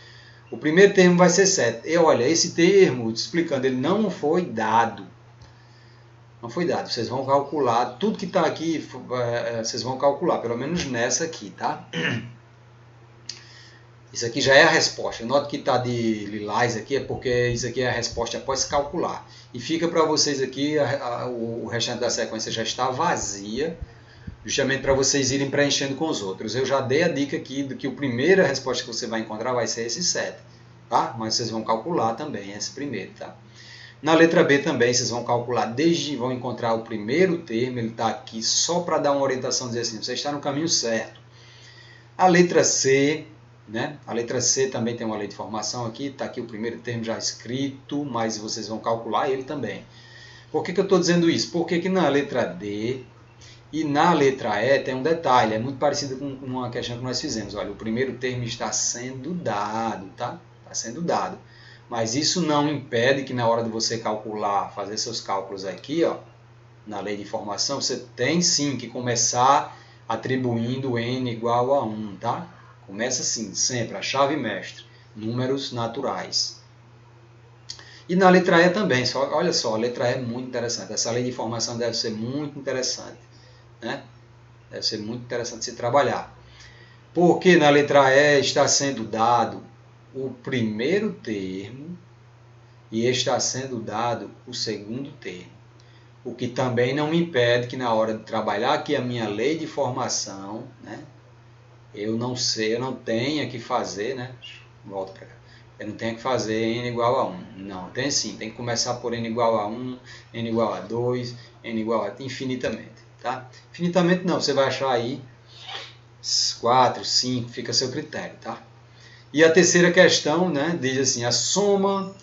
O primeiro termo vai ser 7. E olha, esse termo, explicando, ele não foi dado. Não foi dado. Vocês vão calcular, tudo que está aqui, vocês vão calcular, pelo menos nessa aqui, tá? Isso aqui já é a resposta. Note que está de lilás aqui, é porque isso aqui é a resposta após calcular. E fica para vocês aqui, o restante da sequência já está vazia, justamente para vocês irem preenchendo com os outros. Eu já dei a dica aqui de que a primeira resposta que você vai encontrar vai ser esse 7, tá? Mas vocês vão calcular também esse primeiro, tá? Na letra B também vocês vão calcular, vão encontrar o primeiro termo, ele está aqui só para dar uma orientação, dizer assim, você está no caminho certo. A letra C, né? A letra C também tem uma lei de formação aqui, está aqui o primeiro termo já escrito, mas vocês vão calcular ele também. Por que eu estou dizendo isso? Porque aqui na letra D e na letra E tem um detalhe, é muito parecido com uma questão que nós fizemos. Olha, o primeiro termo está sendo dado, tá? Está sendo dado. Mas isso não impede que na hora de você calcular, fazer seus cálculos aqui, ó, na lei de formação, você tem sim que começar atribuindo n igual a 1, tá? Começa assim, sempre, a chave mestre, números naturais. E na letra E também, olha só, a letra E é muito interessante. Essa lei de formação deve ser muito interessante, né? Deve ser muito interessante se trabalhar. Porque na letra E está sendo dado o primeiro termo e está sendo dado o segundo termo. O que também não me impede que na hora de trabalhar aqui a minha lei de formação, né, eu não tenha que fazer, né, volto para cá, eu não tenho que fazer n igual a 1. Não, tem sim, tem que começar por n igual a 1, n igual a 2, n igual a infinitamente. Tá? Infinitamente não, você vai achar aí 4, 5, fica a seu critério. Tá? E a terceira questão, né, diz assim, a soma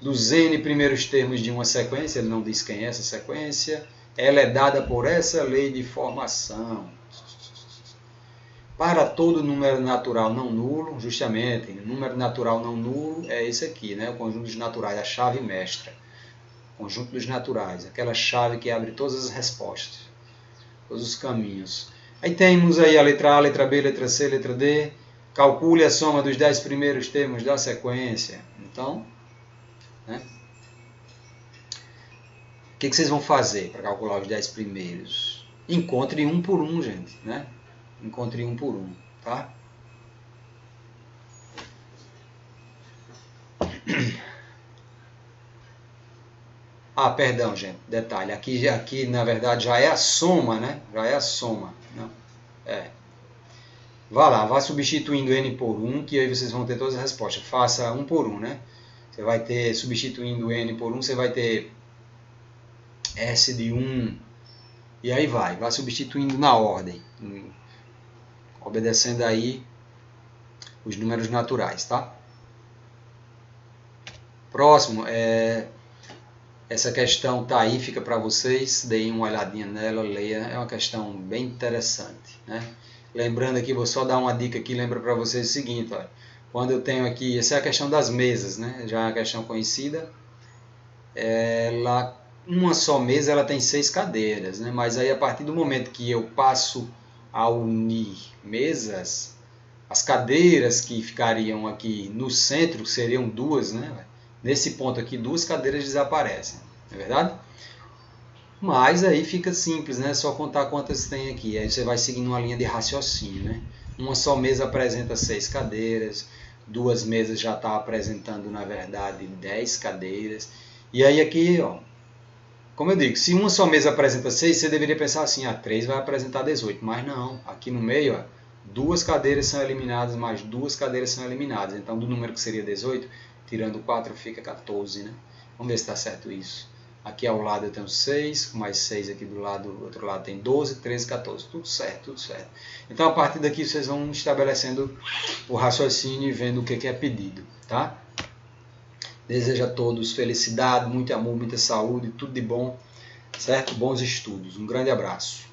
dos n primeiros termos de uma sequência, ele não diz quem é essa sequência, ela é dada por essa lei de formação. Para todo número natural não nulo, justamente, número natural não nulo é esse aqui, né, o conjunto dos naturais, a chave mestra. Conjunto dos naturais, aquela chave que abre todas as respostas, todos os caminhos. Aí temos aí a letra A, letra B, letra C, letra D. Calcule a soma dos 10 primeiros termos da sequência. Então, né? O que vocês vão fazer para calcular os 10 primeiros? Encontre um por um, gente, né? Encontre um por um, tá? Ah, perdão, gente, detalhe, aqui na verdade já é a soma, né? Já é a soma, não? Vá lá, vá substituindo n por 1, que aí vocês vão ter todas as respostas. Faça 1 por 1, né? Você vai ter, substituindo n por 1, você vai ter S de 1, e aí vai substituindo na ordem, obedecendo aí os números naturais, tá? Próximo, essa questão tá aí, fica para vocês, deem uma olhadinha nela, leia, é uma questão bem interessante, né? Lembrando aqui, vou só dar uma dica aqui, lembra para vocês o seguinte, olha, quando eu tenho aqui, essa é a questão das mesas, né? Já é uma questão conhecida, uma só mesa ela tem 6 cadeiras, né? Mas aí a partir do momento que eu passo a unir mesas, as cadeiras que ficariam aqui no centro seriam 2, né? Nesse ponto aqui, 2 cadeiras desaparecem, não é verdade? Mas aí fica simples, né? Só contar quantas tem aqui. Aí você vai seguindo uma linha de raciocínio, né? Uma só mesa apresenta 6 cadeiras, 2 mesas já está apresentando, na verdade, 10 cadeiras. E aí aqui, ó, como eu digo, se uma só mesa apresenta 6, você deveria pensar assim, 3 vai apresentar 18. Mas não, aqui no meio, ó, 2 cadeiras são eliminadas, mais 2 cadeiras são eliminadas. Então, do número que seria 18, tirando 4 fica 14, né? Vamos ver se está certo isso. Aqui ao lado eu tenho 6, mais 6 aqui do outro lado tem 12, 13, 14. Tudo certo, tudo certo. Então, a partir daqui, vocês vão estabelecendo o raciocínio e vendo o que é pedido, tá? Desejo a todos felicidade, muito amor, muita saúde, tudo de bom, certo? Bons estudos. Um grande abraço.